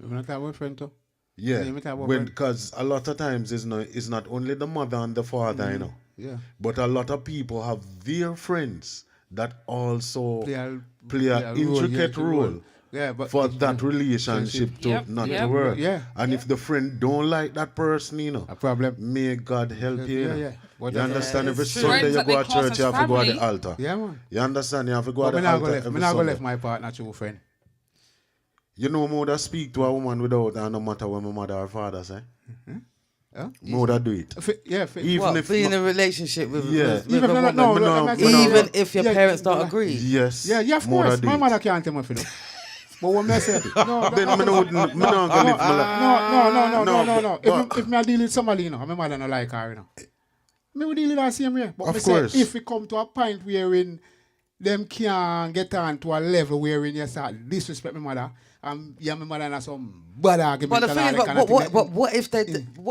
You want to talk about friend too? Yeah, Yeah, we talk about friend. because a lot of times it's not only the mother and the father, you know. Yeah. But a lot of people have their friends that also Play a an role, intricate yeah, role Yeah, but for that relationship to Yep, not yep. to work. Yeah. And if the friend don't like that person, you know, a problem. may God help you. You know. Yeah. But You understand? Every it's true. Sunday Friends you that go they to class church, as you have to go at the family. altar. Yeah, man. You understand? You have to go But at me the not go altar left. every Me not go Sunday. left my partner true friend. You know, me would speak to a woman without her, no matter what my mother or father say. Huh? Me would do it. Yeah. What, be in a relationship with, Yeah. with Even a if woman, no, even if your Yeah, parents don't yeah. agree. Yes. Yeah, of me woulda course. do My it. mother can't tell me for that. But when I say no, Then me no go live my life. No. but- If me deal with somebody, you know, my mother not like her, you know. Me would deal with her same way. But Of me course. say, if we come to a point wherein them can't get on to a level wherein you start disrespect my mother. Yeah, my mother and some bad argument. But the thing is, but what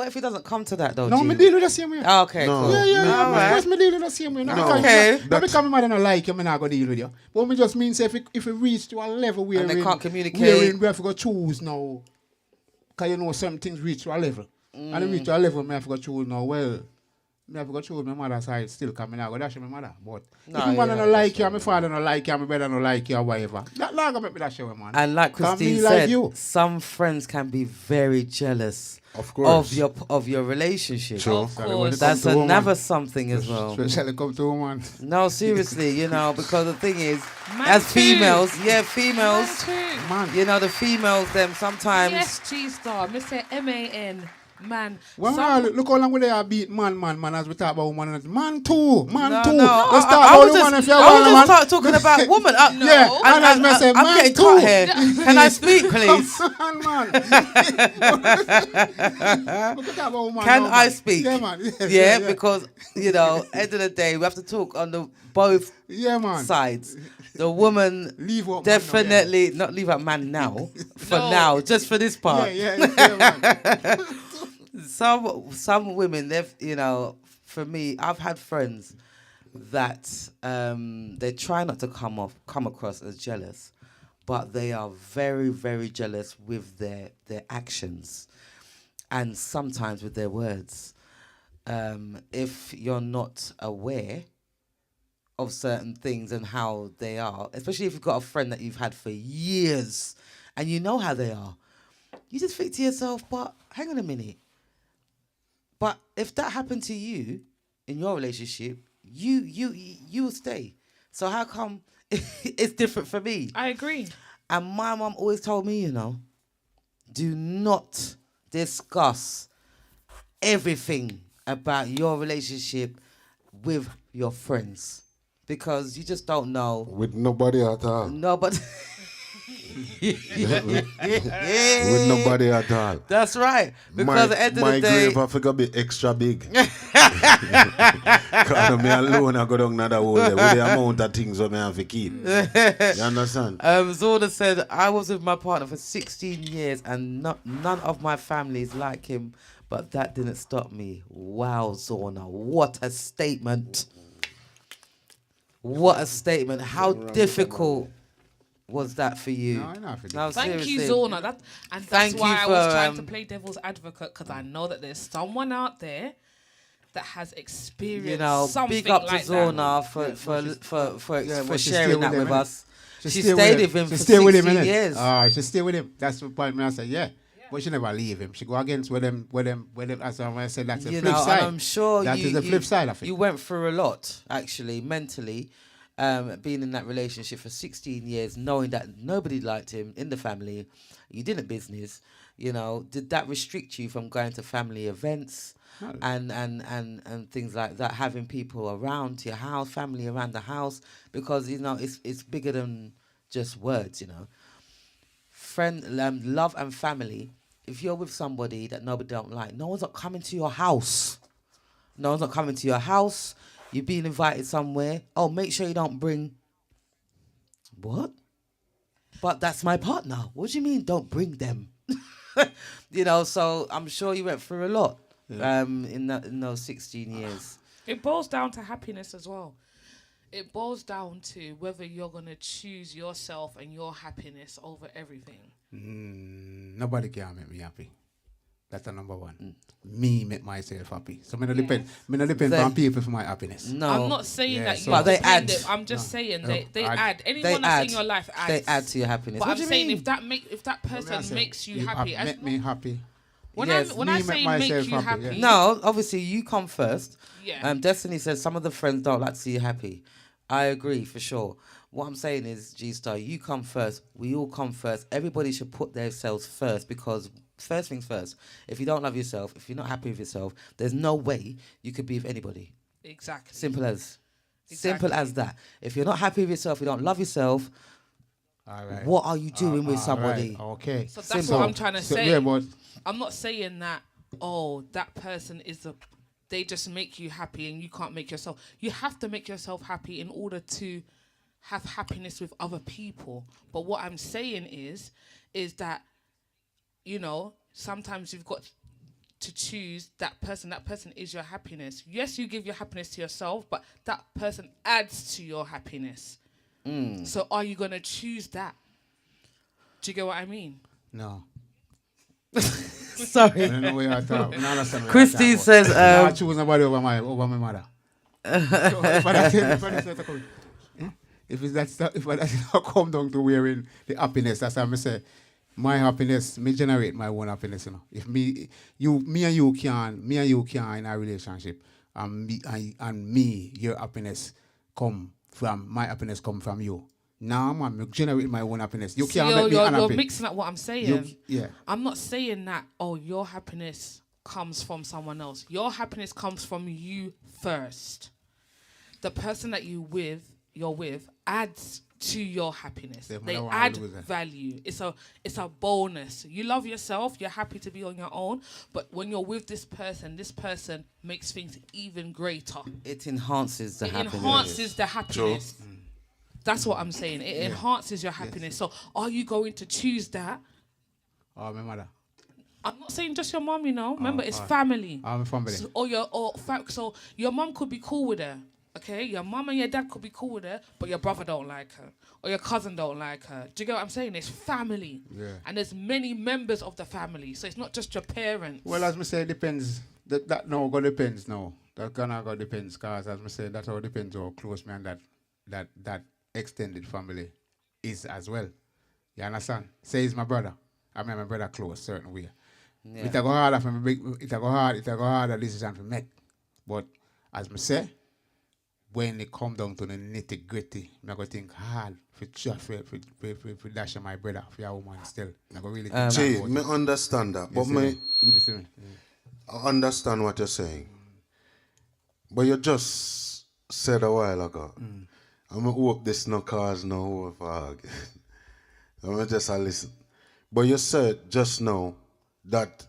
if it doesn't come to that though? No, G? me deal with the same way. Oh, okay, No. cool. Yeah, All of right. course me deal with the same way. No, No. Okay. Not because my mother don't like you, me not go deal with you. But me just means if it reach to a level where they can't communicate. wherein we have to go choose now. Because you know some things reach to a level. And it reach to a level, me have to go choose now. Well, me have to go choose my mother's side still coming out. Go dash my mother. But No, if my mother yeah, don't like you, my father don't like you, my brother don't like you, or whatever. That not gonna make me dash you, man. And like Can't Christine be said, like you. some friends can be very jealous Of course. of your relationship. True. Of Sorry, when course. it comes That's to woman, another something as well. Especially come to woman. No, seriously, you know, because the thing is, Man as too. females, Man females, too. Man. you know, the females, them sometimes. Yes, G-Star. Mr. M-A-N. Man. Well, Some- look how long we are beat man, as we talk about woman. Man too. No, too. no, Let's I talk about was woman just, if you're I was one, just talking about woman. No. Yeah, And and as I said, I'm man getting too. cut here. Can I speak, please? man. We can talk about woman Can now, I man. speak? Yeah, man. Yeah, because you know, end of the day, we have to talk on the both Yeah, man. sides. The woman Leave what man definitely not leave a man now. For No. now, just for this part. Yeah, man. Some women, they've you know, for me, I've had friends that they try not to come across as jealous, but they are very, very jealous with their actions and sometimes with their words. If you're not aware of certain things and how they are, especially if you've got a friend that you've had for years and you know how they are, you just think to yourself, but hang on a minute. But if that happened to you in your relationship, you will stay. So how come it's different for me? I agree. And my mom always told me, you know, do not discuss everything about your relationship with your friends because you just don't know. With nobody at all. No, but With nobody at all. that's right. Because at the end of my the day, grave I figure be extra big. Cause me alone I go down another hole there with the amount of things that I have to keep. You understand? Zorda said, I was with my partner for 16 years and none of my family is like him, but that didn't stop me. Wow, Zorna, what a statement. What a statement. How difficult was that for you? No, enough of No, Thank you, seriously. Zona. That's Thank why you I was for, trying to play devil's advocate because I know that there's someone out there that has experienced You know, something big up like to that. Zorna for she sharing stay that with with him, us. She stayed with him She for stay with him, 16 innit? years. She stay with him. That's the point. I said, yeah. But she never leave him. She go against with them. As I said, that's the You flip know, side. and I'm sure that is the flip side of it. You went through a lot, actually, mentally, being in that relationship for 16 years, knowing that nobody liked him in the family. You didn't business. You know, did that restrict you from going to family events and things like that, having people around your house, family around the house? Because, you know, it's bigger than just words, you know. Love and family. If you're with somebody that nobody don't like, no one's not coming to your house. No one's not coming to your house. You're being invited somewhere. Oh, make sure you don't bring. What? But that's my partner. What do you mean? Don't bring them. You know. So I'm sure you went through a lot. In those 16 years. It boils down to happiness as well. It boils down to whether you're going to choose yourself and your happiness over everything. Nobody can make me happy. That's the number one. Me make myself happy. So me no depend. Me no depend They- on people for my happiness. No. I'm not saying Yeah, that so- you But they depend add. it. I'm just saying they add. add. Anyone They that's add. in your life adds. They add to your happiness. But What I'm do you saying mean? if that person makes you happy, Make me happy. when Yes, I me say make make myself you happy, happy, No, obviously you come first. Yeah. Destiny says some of the friends don't like to see you happy. I agree for sure. What I'm saying is, G-Star, you come first. We all come first. Everybody should put themselves first because first things first. If you don't love yourself, if you're not happy with yourself, there's no way you could be with anybody. exactly. Simple as. Exactly. Simple as that. If you're not happy with yourself, you don't love yourself, All right. what are you doing with somebody? Right. Okay. So that's Simple. what I'm trying to say. Yeah, but I'm not saying that, that person is they just make you happy and you can't make yourself. You have to make yourself happy in order to have happiness with other people. But what I'm saying is that, you know, sometimes you've got to choose that person. That person is your happiness. Yes, you give your happiness to yourself, but that person adds to your happiness. So are you going to choose that? Do you get what I mean? No. Sorry. I don't know where you're talking. I understand what Christine you're talking about. says, I choose nobody over my mother. So if that's not come down to wearing the happiness, that's how I say my happiness, me generate my own happiness. You know, if me and you can in a relationship, and me, your happiness come from my happiness come from you. Now, man, me generate my own happiness. You can't make me you're unhappy. mixing up what I'm saying. Yeah. I'm not saying that, oh, your happiness comes from someone else. Your happiness comes from you first. The person that you're with adds to your happiness. Yeah, They I wanna add lose that. value. It's a bonus. You love yourself, you're happy to be on your own, but when you're with this person makes things even greater. it enhances the It happiness. enhances the happiness. That's what I'm saying. It enhances your happiness. So are you going to choose that? Oh, my mother. I'm not saying just your mom, you know. Remember, it's family. I'm family. So your mom could be cool with her. Okay, your mom and your dad could be cool with her, but your brother don't like her, or your cousin don't like her. Do you get what I'm saying? It's family, and there's many members of the family, so it's not just your parents. Well, as me say, it depends. That no go depends now. That gonna go depends, cause as me say, that all depends how close me and that extended family is as well. You understand? Say he's my brother. I mean my brother close certain way. Yeah. It go harder for me. It go harder decision to make. But as me say, when it come down to the nitty gritty, I go think hard for dash my brother for your woman still. I go really think Jay, about me it. understand that, but You see me? You see me? I understand what you're saying. But you just said a while ago, I'm going to hope this no cause no overfag. I'm going to just listen. But you said just now that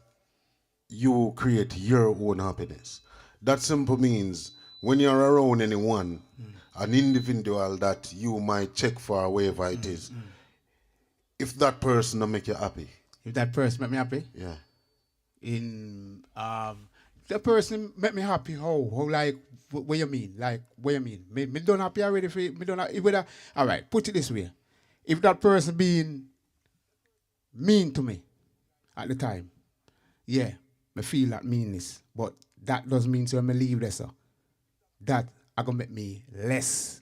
you create your own happiness. That simple means when you're around anyone, an individual that you might check for wherever it is, if that person don't make you happy, If that person make me happy, yeah. the person make me happy. How like what you mean? Like what you mean? Me done happy already for me done if whether all right. Put it this way: if that person being mean to me at the time, yeah, me feel that meanness. But that doesn't mean so when me leave there, so that I gonna make me less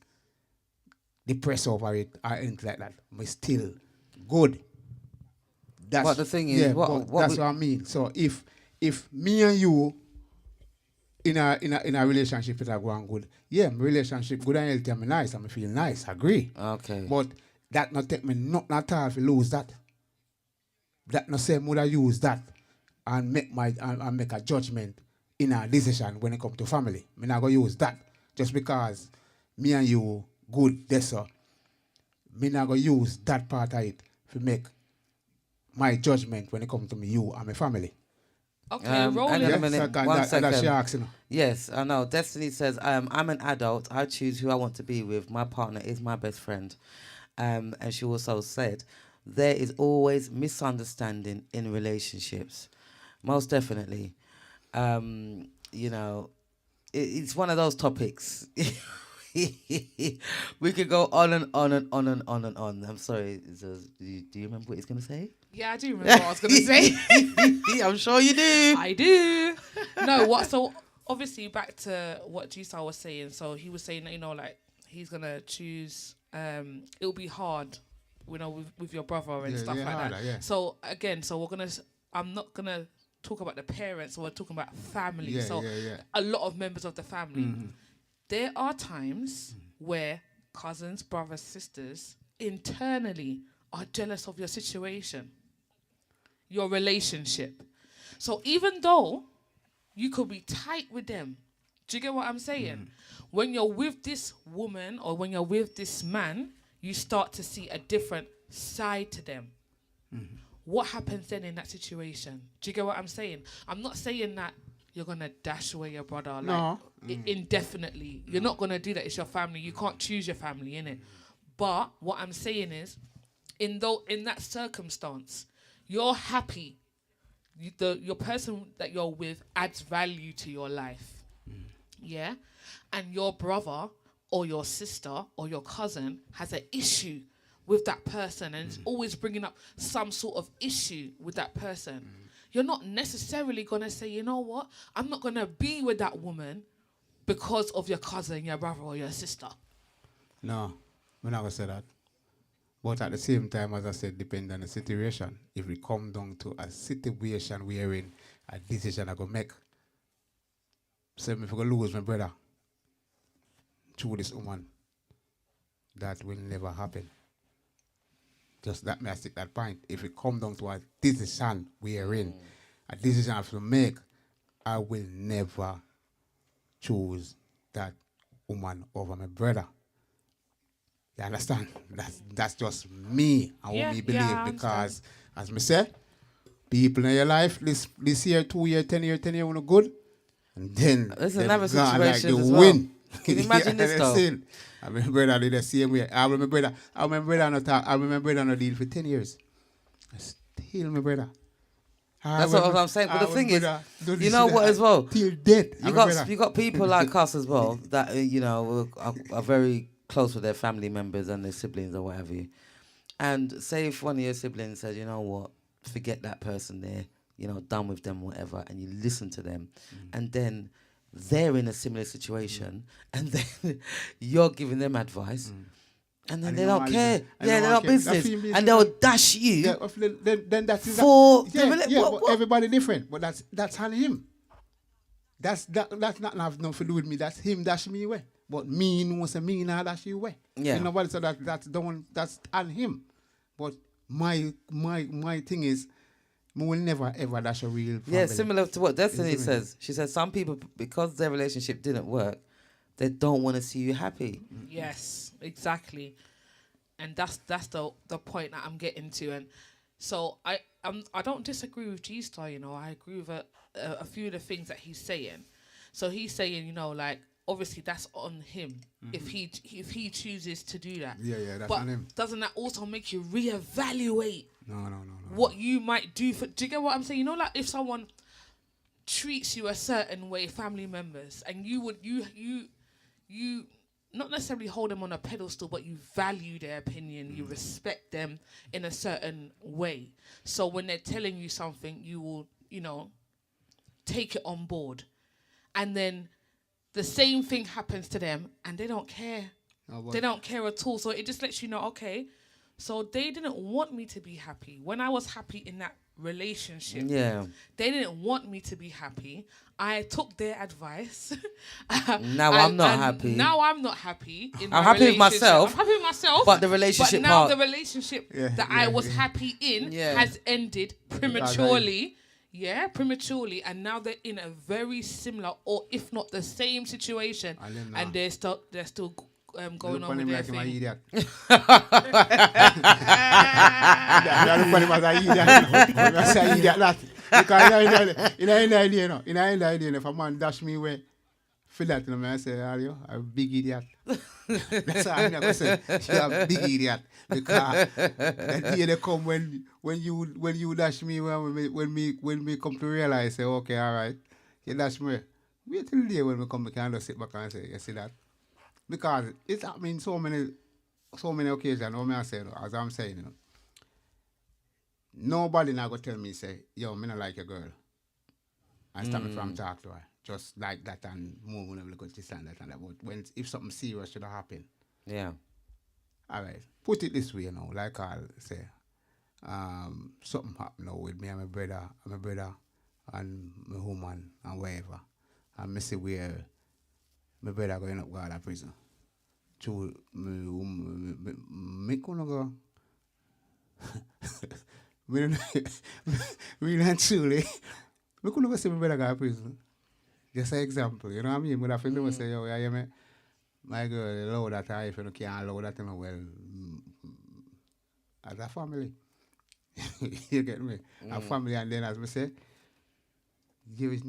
depressed over it or anything like that. Me still good. That's But the thing is, yeah, what that's we- what I mean. So if me and you in a relationship that are going good, yeah, my relationship good and healthy and me nice and me feel nice, agree. Okay. But that not take me not at all to lose that. That not say would I use that and make a judgment in a decision when it come to family. Me not gonna use that just because me and you good that's so. Me not gonna use that part of it to make my judgment when it comes to me, you and my family. Okay, roll hang it. on a minute. So, One that she second. asks, you know. Yes, I know. Destiny says, I'm an adult. I choose who I want to be with. My partner is my best friend. And she also said, there is always misunderstanding in relationships. Most definitely. You know, it's one of those topics. We could go on and on and on and on and on. I'm sorry. Do you remember what he's going to say? Yeah, I do remember what I was going to say. I'm sure you do. I do. No, what? So obviously, back to what G-Star was saying. So he was saying that, you know, like he's gonna choose. It'll be hard, you know, with your brother and Yeah, stuff yeah, like harder, that. yeah. So again, I'm not gonna talk about the parents. We're talking about family. Yeah, so yeah. a lot of members of the family. There are times where cousins, brothers, sisters internally are jealous of your situation, your relationship. So even though you could be tight with them, do you get what I'm saying? When you're with this woman or when you're with this man, you start to see a different side to them. What happens then in that situation? Do you get what I'm saying? I'm not saying that you're going to dash away your brother like No. indefinitely. You're not going to do that. It's your family. You can't choose your family, innit? But what I'm saying is, in that circumstance, you're happy. Your person that you're with adds value to your life. Yeah? And your brother or your sister or your cousin has an issue with that person and is always bringing up some sort of issue with that person. You're not necessarily going to say, you know what, I'm not going to be with that woman because of your cousin, your brother or your sister. No, we're not going to say that. But at the same time, as I said, depend on the situation. If we come down to a situation wherein a decision I go make, say if I go lose my brother through this woman, that will never happen. Just that may I stick that point. If we come down to a decision wherein a decision I have to make, I will never choose that woman over my brother. You understand? That's just me and what me believe, I because as me say, people in your life this year, 2 year, 10 year, 10 year when good, and then There's they've another gone like situation the as well. win. Can you imagine this though? I remember brother did the same way. I remember brother no deal for 10 years. I still my brother. That's what I'm saying. But the thing is, you know what as well? Till death. You got people like us as well that are very close with their family members and their siblings or whatever. And say if one of your siblings says, you know what, forget that person there, done with them, whatever, and you listen to them, and then they're in a similar situation, and then you're giving them advice, and then they don't care. Yeah, they're not business, and they'll dash you. Yeah, then that's for but everybody different. But that's on him. That's not have nothing to do with me. That's him dash me away. But me no say me now dash you away. Yeah. And nobody said that's on him. But my thing is, we will never ever dash a real family. Yeah, similar to what Destiny says. She says some people, because their relationship didn't work, they don't want to see you happy. Yes, exactly. And that's the point that I'm getting to. And so I don't disagree with G-Star, I agree with a few of the things that he's saying. So he's saying, like, obviously that's on him if he chooses to do that. Yeah, that's but on him. Doesn't that also make you reevaluate No. what you might do for? Do you get what I'm saying? Like if someone treats you a certain way, family members, and you not necessarily hold them on a pedestal, but you value their opinion, you respect them in a certain way. So when they're telling you something, you will, take it on board. And then the same thing happens to them and they don't care. They don't care at all. So it just lets you know, okay, so they didn't want me to be happy. When I was happy in that relationship, they didn't want me to be happy. I took their advice. Now I'm not happy. Now I'm not happy. I'm happy with myself. I'm happy with myself. But the relationship But now part, the relationship that I was happy in has ended prematurely. Yeah, prematurely, and now they're in a very similar, or if not the same situation, and they're still going on with their thing. Idiot. Because in the idea, if a man dash me away, feel that, I say, are you a big idiot? That's what I'm going to say. You're a big idiot. Because the day they come when you dash me, when me come to realize, say, okay, all right, you dash me. Wait till the day when we come, we can just sit back and say, you see that? Because it's happening so many occasions, what I say, as I'm saying, nobody now go tell me, say, yo, me not like a girl. And stop me from talk to her. Just like that and move when we go to this and that and that. But if something serious should have happened. Yeah. All right. Put it this way, like I'll say. Something happened now with me and my brother and my woman and whatever. And I see where my brother going up to prison. To me gonna go. Really and truly. We couldn't go see my brother go to prison. Just an example, you know what I mean? But I feel say, yo, yeah, my girl, allow that, if you can't allow that, well, as a family. You get me? A family, and then as we say, there is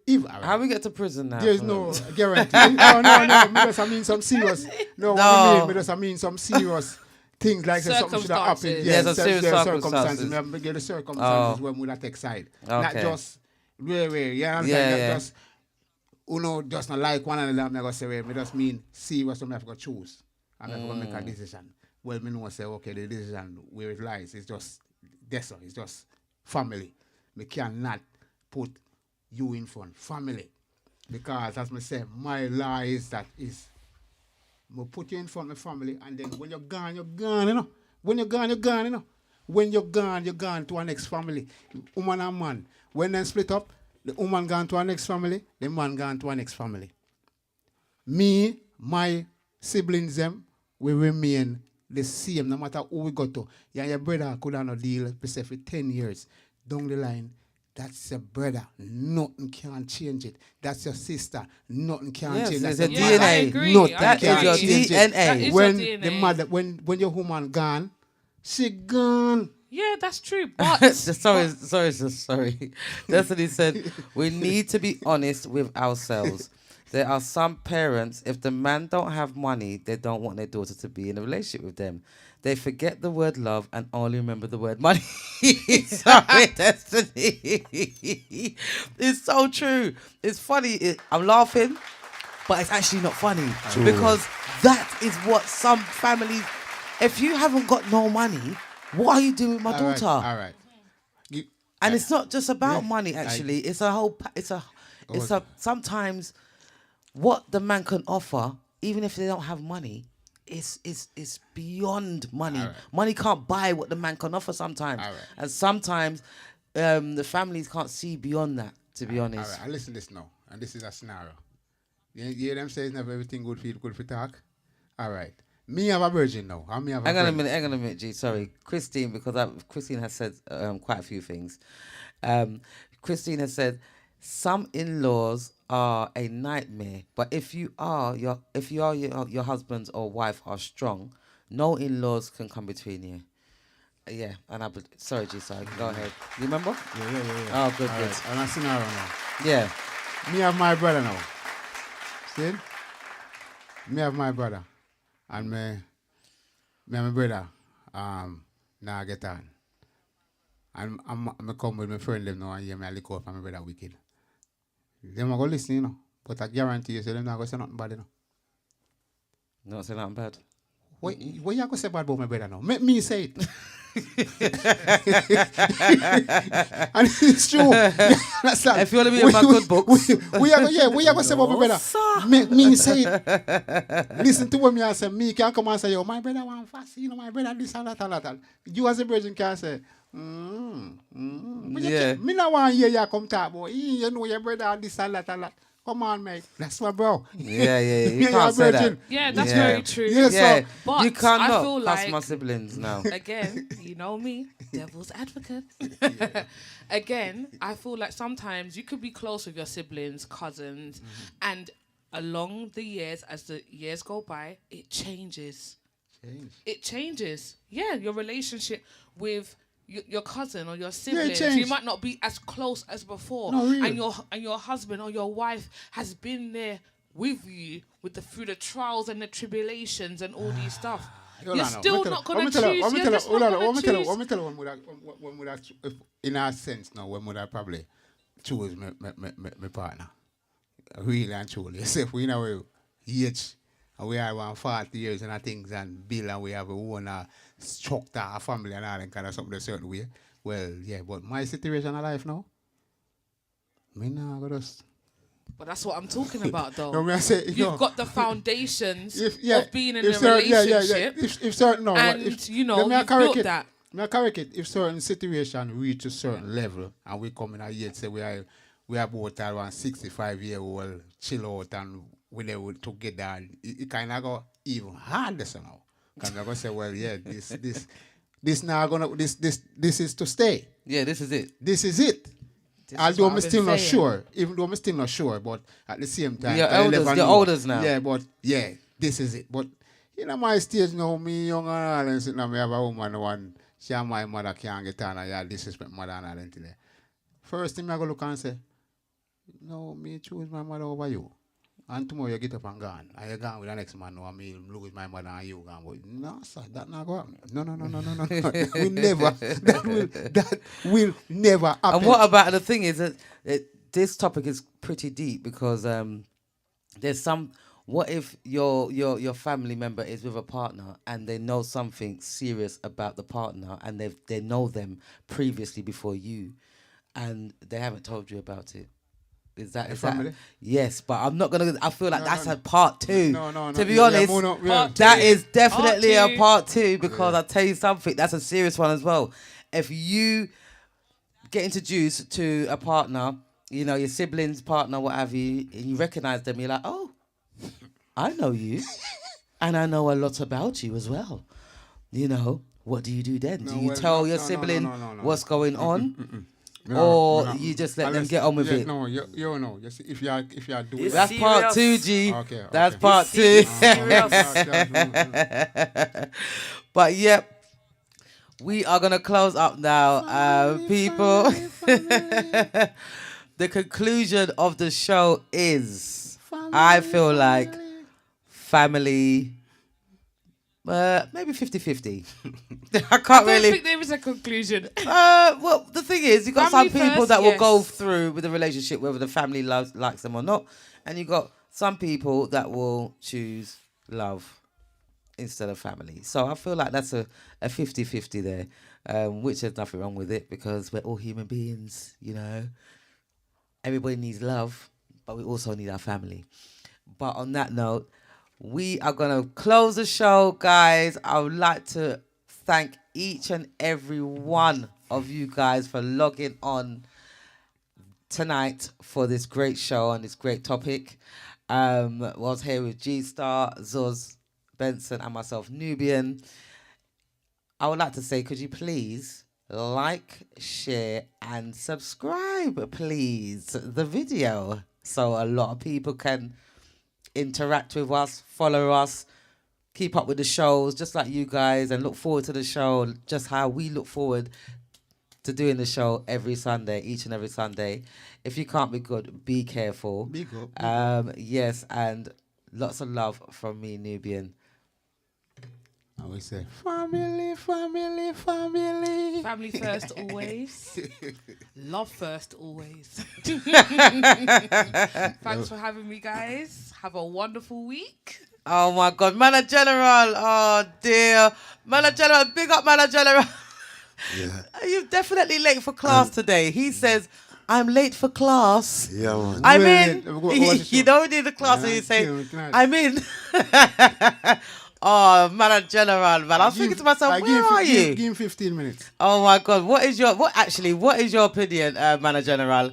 If How we get to prison now? there's for no them? guarantee. No. Me just I mean some serious. No, what I No. mean, me just I mean some serious things like say something should have happened. Circumstances. Yeah, some some serious circumstances. circumstances. Me get the circumstances Oh. when we take side. Not Okay. just where, you understand? Yeah, Not yeah. just just not like one another. Me go say me just mean serious. So me have to choose. I have to make a decision. Well, me know say okay, the decision where it lies is just this. It's just family. Me cannot put you in front family. Because as I say, my law is that is I put you in front of my family and then when you're gone, you know. When you're gone, you know. When you're gone to our next family. Woman and man. When they split up, the woman gone to our next family, the man gone to our next family. Me, my siblings them, we remain the same no matter who we go to. Yeah, your brother could have no deal for 10 years. Down the line, that's your brother. Nothing can change it. That's your sister. Nothing can Yes, change it. there's That's a your DNA. mother. I agree. Nothing I That can is your agree. change it. DNA. That is When your the DNA. mother, when your woman gone, she gone. Yeah, that's true. But sorry. Destiny said, we need to be honest with ourselves. There are some parents, if the man don't have money, they don't want their daughter to be in a relationship with them. They forget the word love and only remember the word money. Sorry, Destiny. It's so true. It's funny. I'm laughing, but it's actually not funny. Because that is what some families, if you haven't got no money, what are you doing with my daughter? All right. And it's not just about Yeah, money. Actually, it's a whole. It's a. Sometimes what the man can offer, even if they don't have money, is beyond money. All right. Money can't buy what the man can offer sometimes, All right. and sometimes the families can't see beyond that. To be All honest, right, I listen to this now, and this is a scenario. You hear them say it's never everything good for talk? All right. Me have a virgin now. Me have a Hang on a virgin. minute, G. Sorry, Christine, because Christine has said quite a few things. Christine has said some in-laws are a nightmare, but if your husband or wife are strong, no in-laws can come between you. Yeah, and sorry, G. Sorry, go ahead. You remember? Yeah. Oh, good. All right, and a scenario now. Yeah. Me have my brother now. See? Me have my brother. And me have my brother. Now I get on. And I come with my friend them now and hear me lick up and my brother wicked. Them are going to listen, you know. But I guarantee you, so them not going to say nothing bad, you know. Not saying nothing bad. What you going to say bad about my brother now? Make me say it. And it's true. Understand? If you want to be in my good books. we are going to say about my brother. Make me say it. Listen to what me I say. Me can come and say, yo, my brother want fast. You know, my brother this and that and that. And you as a virgin can say, But you Yeah. me not want to hear you come talk about, you know your brother this and that and that. Come on, mate. That's my bro. Yeah. You Me can't a say that. virgin. yeah, that's Yeah. very true. Yeah, Yeah, so- But you cannot I feel cuss like- my siblings now. Again, you know me, devil's advocate. Again, I feel like sometimes you could be close with your siblings, cousins, and along the years, as the years go by, it changes. It changes. Yeah, your relationship with your cousin or your siblings, you changed. might not be as close as before. No, really. And your husband or your wife has been there with you through the trials and the tribulations and all these stuff. You're still not gonna choose. You're just not gonna choose. Let me tell you when would I, in a sense now, when would I probably choose my partner? Really and truly. So if we know age and we are around 40 years and things and bill and we have a own structure, a family and all that kind of something a certain way. Well, yeah, but my situation of life now, me nah go just. But that's what I'm talking about, though. No, me I say, You've got the foundations of being in a relationship. If certain, no, And, if, you know, let me you've correct built it. that. Me I correct it. If certain situation reach a certain level and we come in a year, say we are both around 65-year-old, chill out and we there together, and it kind of go even harder somehow. Because I'm gonna say, well, yeah, this now gonna this is to stay. Yeah, this is it. This is it. This is Although what I'm I've still been not saying. sure, even though I'm still not sure, but at the same time, You're I elders, never you're know. elders now. Yeah, but yeah, this is it. But you know my stage now, me young and all, and sitting me have a woman one, she and my mother can't get on, and yeah, disrespect mother and all that. First thing I go look and say, No, me choose my mother over you. And tomorrow you get up and gone. And you gone with the next man now and me lose my mother and you gone. But no, sir, that not go happen. No. That will never, that will never happen. And what about the thing is that this topic is pretty deep because there's some. What if your family member is with a partner and they know something serious about the partner and they know them previously before you, and they haven't told you about it? Is that family? Yes, but I'm not gonna. I feel like No, that's no. a part two. No. To be Yeah, honest, yeah. that is definitely Part a two. part two because I'll tell you something. That's a serious one as well. If you get introduced to a partner, you know your siblings, partner, what have you, and you recognize them, you're like, oh, I know you, and I know a lot about you as well. You know, what do you do then? No, Do you well, tell no, your no, no, sibling no. what's going on? No, Or no. you just let them Unless- get on with yeah, it? No, you know. You see, if you are doing It's That's part two, serious. G. Okay, That's okay. part two. But yep, we are gonna close up now, people. The conclusion of the show is, I feel like family, maybe 50-50. I can't I don't really. think there is a conclusion. Well, the thing is, you got Family some people first, that will go yes. through with the relationship whether the family likes them or not, and you got some people that will choose love instead of family. So I feel like that's a 50-50 there, which there's nothing wrong with it because we're all human beings, you know. Everybody needs love, but we also need our family. But on that note, we are going to close the show, guys. I would like to thank each and every one of you guys for logging on tonight for this great show on this great topic. Was here with G Star, Zuz, Benson, and myself, Nubian. I would like to say, could you please like, share, and subscribe, please, the video, so a lot of people can interact with us, follow us, keep up with the shows, just like you guys, and look forward to the show, just how we look forward to doing the show every Sunday, each and every Sunday. If you can't be good, be careful. Big up. Yes, and lots of love from me, Nubian. I always say, family. Family first always. Love first always. Thanks for having me, guys. Have a wonderful week. Oh my God, Mana General. Oh dear, Mana General. Big up, Mana General. Yeah. You're definitely late for class today. He says, I'm late for class. Yeah, man. I'm Well, in. what is You your- don't need the class and Yeah, you say, yeah. I'm in. Oh, Mana General, man. I was thinking to myself, where are you? Give him 15 minutes. Oh my God, what is your opinion, Mana General?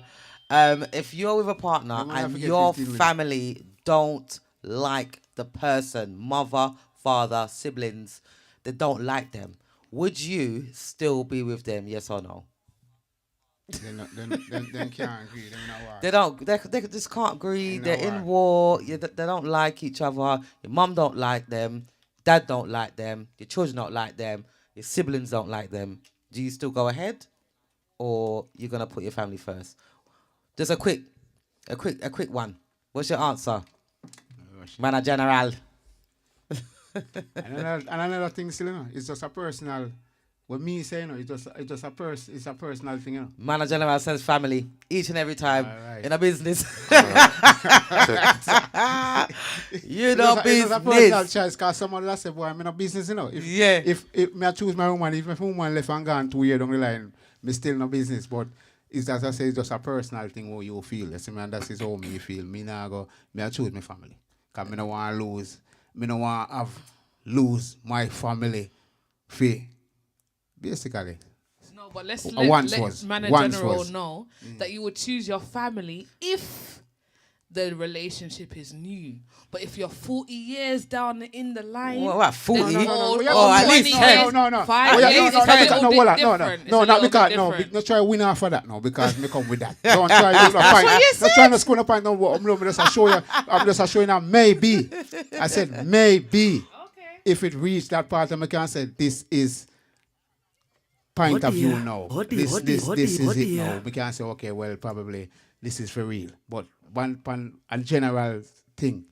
If you're with a partner You might have and to get your 15 minutes. family don't like the person, mother, father, siblings, they don't like them, would you still be with them? Yes or no? Then can't agree. Then not war. They don't. They just can't agree. In a They're in war. war. They don't like each other. Your mum don't like them. Dad don't like them. Your children don't like them. Your siblings don't like them. Do you still go ahead, or you're gonna put your family first? Just a quick one. What's your answer, Mana General? And another thing still, you know, it's just a personal. What me saying, you know, it's a personal thing, you know. Mana General says family each and every time Alright. in a business. You It's know just a personal business. choice, because someone else say, boy, I'm in a business, you know. Yeah. If me I choose my woman, if my woman left and gone 2 years down the line, me still no business. But it's as I say, it's just a personal thing how you feel. You see, man, that's is how me feel. Me I choose my family. Because me no want to lose. Me no want to lose my family for basically. No, but let's Once let was. Man Once General was. know that you would choose your family if the relationship is new. But if you're 40 years down in the line, What, 40? then No, or- Oh, at 20 least years, 10. No. 5 Oh, yeah, years, no, it's a little no, bit hold on, different. It's a no, little because bit no, different. not try win off for that, no, because me come with that. Don't try to find. what you Not trying to score no point. No, I'm just showing you. I'm just showing you maybe. I said maybe. Okay. If it reached that part, I can say this is point Oh of view dear. now. Oh dear, This oh dear, this oh this dear, is oh it dear. now. We can say okay, well probably this is for real. But one a general thing.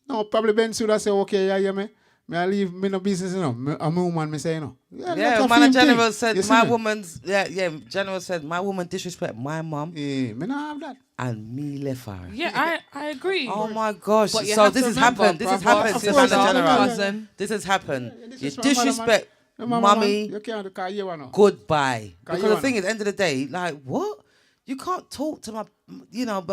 No, probably Ben should have said, okay, yeah, me I leave me no business, you know. I'm a woman, me say, you know. Yeah, that's a man, film General thing. said You see my me? woman's. Yeah. General said my woman disrespect my mum Yeah, me not have that. and me left her. Yeah, I agree. Oh my gosh! But you So have this to has remember, happened. This has brother, happened, sister, Commander yeah, General. cousin. This has happened. Yeah, You disrespect my mother, man. disrespect Your mama, man, mummy. you can't call you one now. Goodbye. Can Because you the wanna- thing is, at the end of the day, like what? You can't talk to my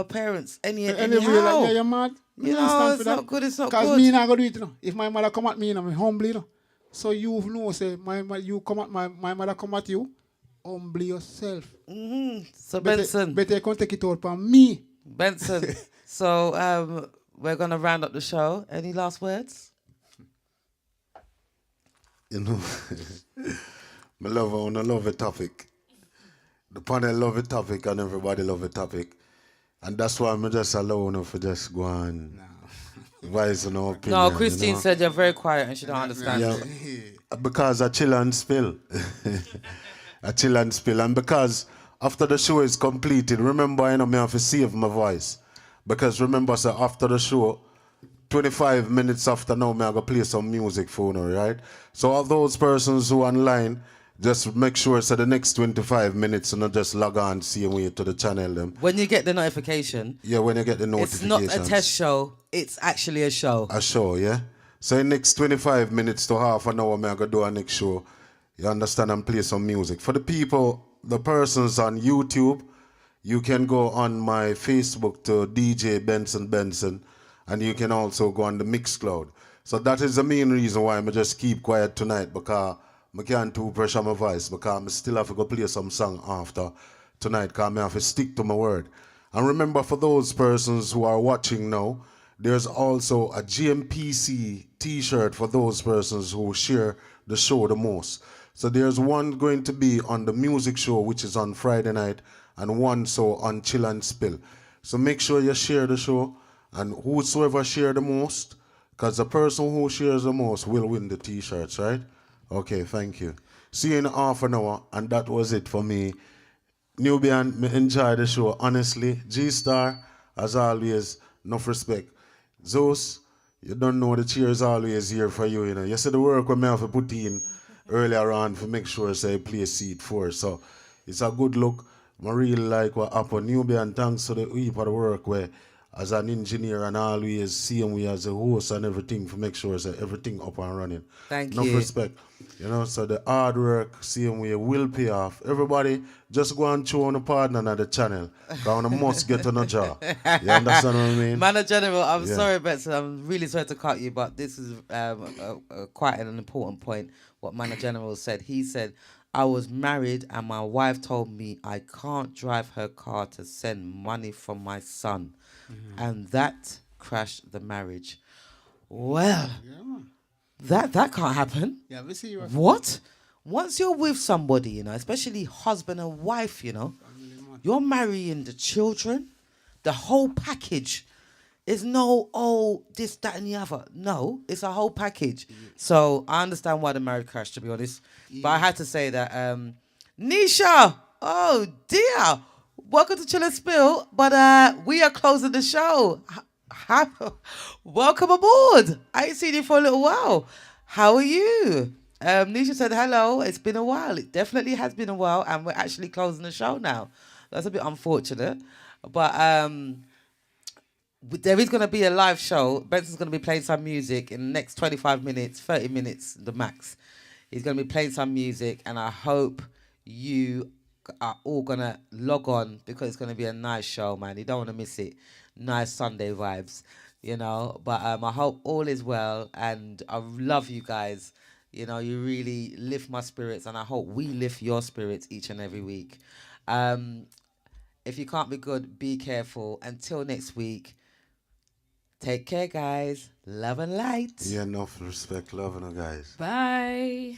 parents Anyway, anyhow. like, yeah, you're mad. Me You not know, stand it's for that. not good. It's not Because good. me not going to do it, you know. If my mother come at me, you know, me humbly, you know. So you know, say, you come at my mother come at you, humbly yourself. So Benson, Better you can take it out from me. Benson. So we're gonna round up the show. Any last words? You know, I love a topic. The panel love a topic and everybody love a topic. And that's why I'm just alone if I just go on voice no opinion. No, Christine you know? said you're very quiet and she don't understand. Yeah, because I chill and spill. I chill and spill. And because after the show is completed, remember, you know, me have to save my voice. Because remember, sir, after the show, 25 minutes after now, me I go play some music for you, right? So all those persons who online, just make sure so the next 25 minutes, you know, just log on, see and wait to the channel them. When you get the notification, Yeah, when you get the it's notifications. not a test show. It's actually a show. A show, yeah? So in next 25 minutes to half an hour, me I go do a next show. You understand? And play some music. For the people, the persons on YouTube, you can go on my Facebook to DJ Benson, and you can also go on the Mixcloud. So that is the main reason why I just keep quiet tonight, because I can't too pressure my voice, because I still have to go play some song after tonight, because I have to stick to my word. And remember, for those persons who are watching now, there's also a GMPC t-shirt for those persons who share the show the most. So there's one going to be on the music show, which is on Friday night, and one so on Chill and Spill. So make sure you share the show, and whosoever share the most, because the person who shares the most will win the t-shirts, right? Okay, thank you. See you in half an hour, and that was it for me. Nubian, me enjoy the show, honestly. G-Star, as always, enough respect. Zeus, you don't know the cheer is always here for you, you know. You see the work we may have to put in earlier on to make sure say play seat for. So it's a good look. I really like what happened. Nubian, thanks to the heap of the work where as an engineer and always seeing we as a host and everything to make sure that everything up and running. Thank Enough you. respect. You know, so the hard work, seeing we will pay off. Everybody just go and chew on the partner on the channel. Because I must get on a job. You understand what I mean? Man of General, I'm Yeah. sorry, Benson. I'm really sorry to cut you, but this is quite an important point. What Man of General said. He said, I was married and my wife told me I can't drive her car to send money from my son. And that crashed the marriage. Well, Yeah, man. that can't happen. Yeah, we see you. What? Once you're with somebody, you know, especially husband and wife, you know, you're marrying the children, the whole package. It's no, oh, this, that, and the other. No, it's a whole package. So I understand why the marriage crashed, to be honest. But I had to say that, Nisha, oh dear, welcome to Chill and Spill. But we are closing the show. Welcome aboard. I ain't seen you for a little while. How are you? Nisha said hello. It's been a while. It definitely has been a while, and we're actually closing the show now. That's a bit unfortunate, but there is going to be a live show. Benson's going to be playing some music in the next 25 minutes, 30 minutes, the max. He's going to be playing some music, and I hope you are all going to log on because it's going to be a nice show, man. You don't want to miss it. Nice Sunday vibes, you know. But I hope all is well, and I love you guys. You know, you really lift my spirits, and I hope we lift your spirits each and every week. If you can't be good, be careful. Until next week, take care, guys. Love and light. Yeah, enough respect, love, and guys. Bye.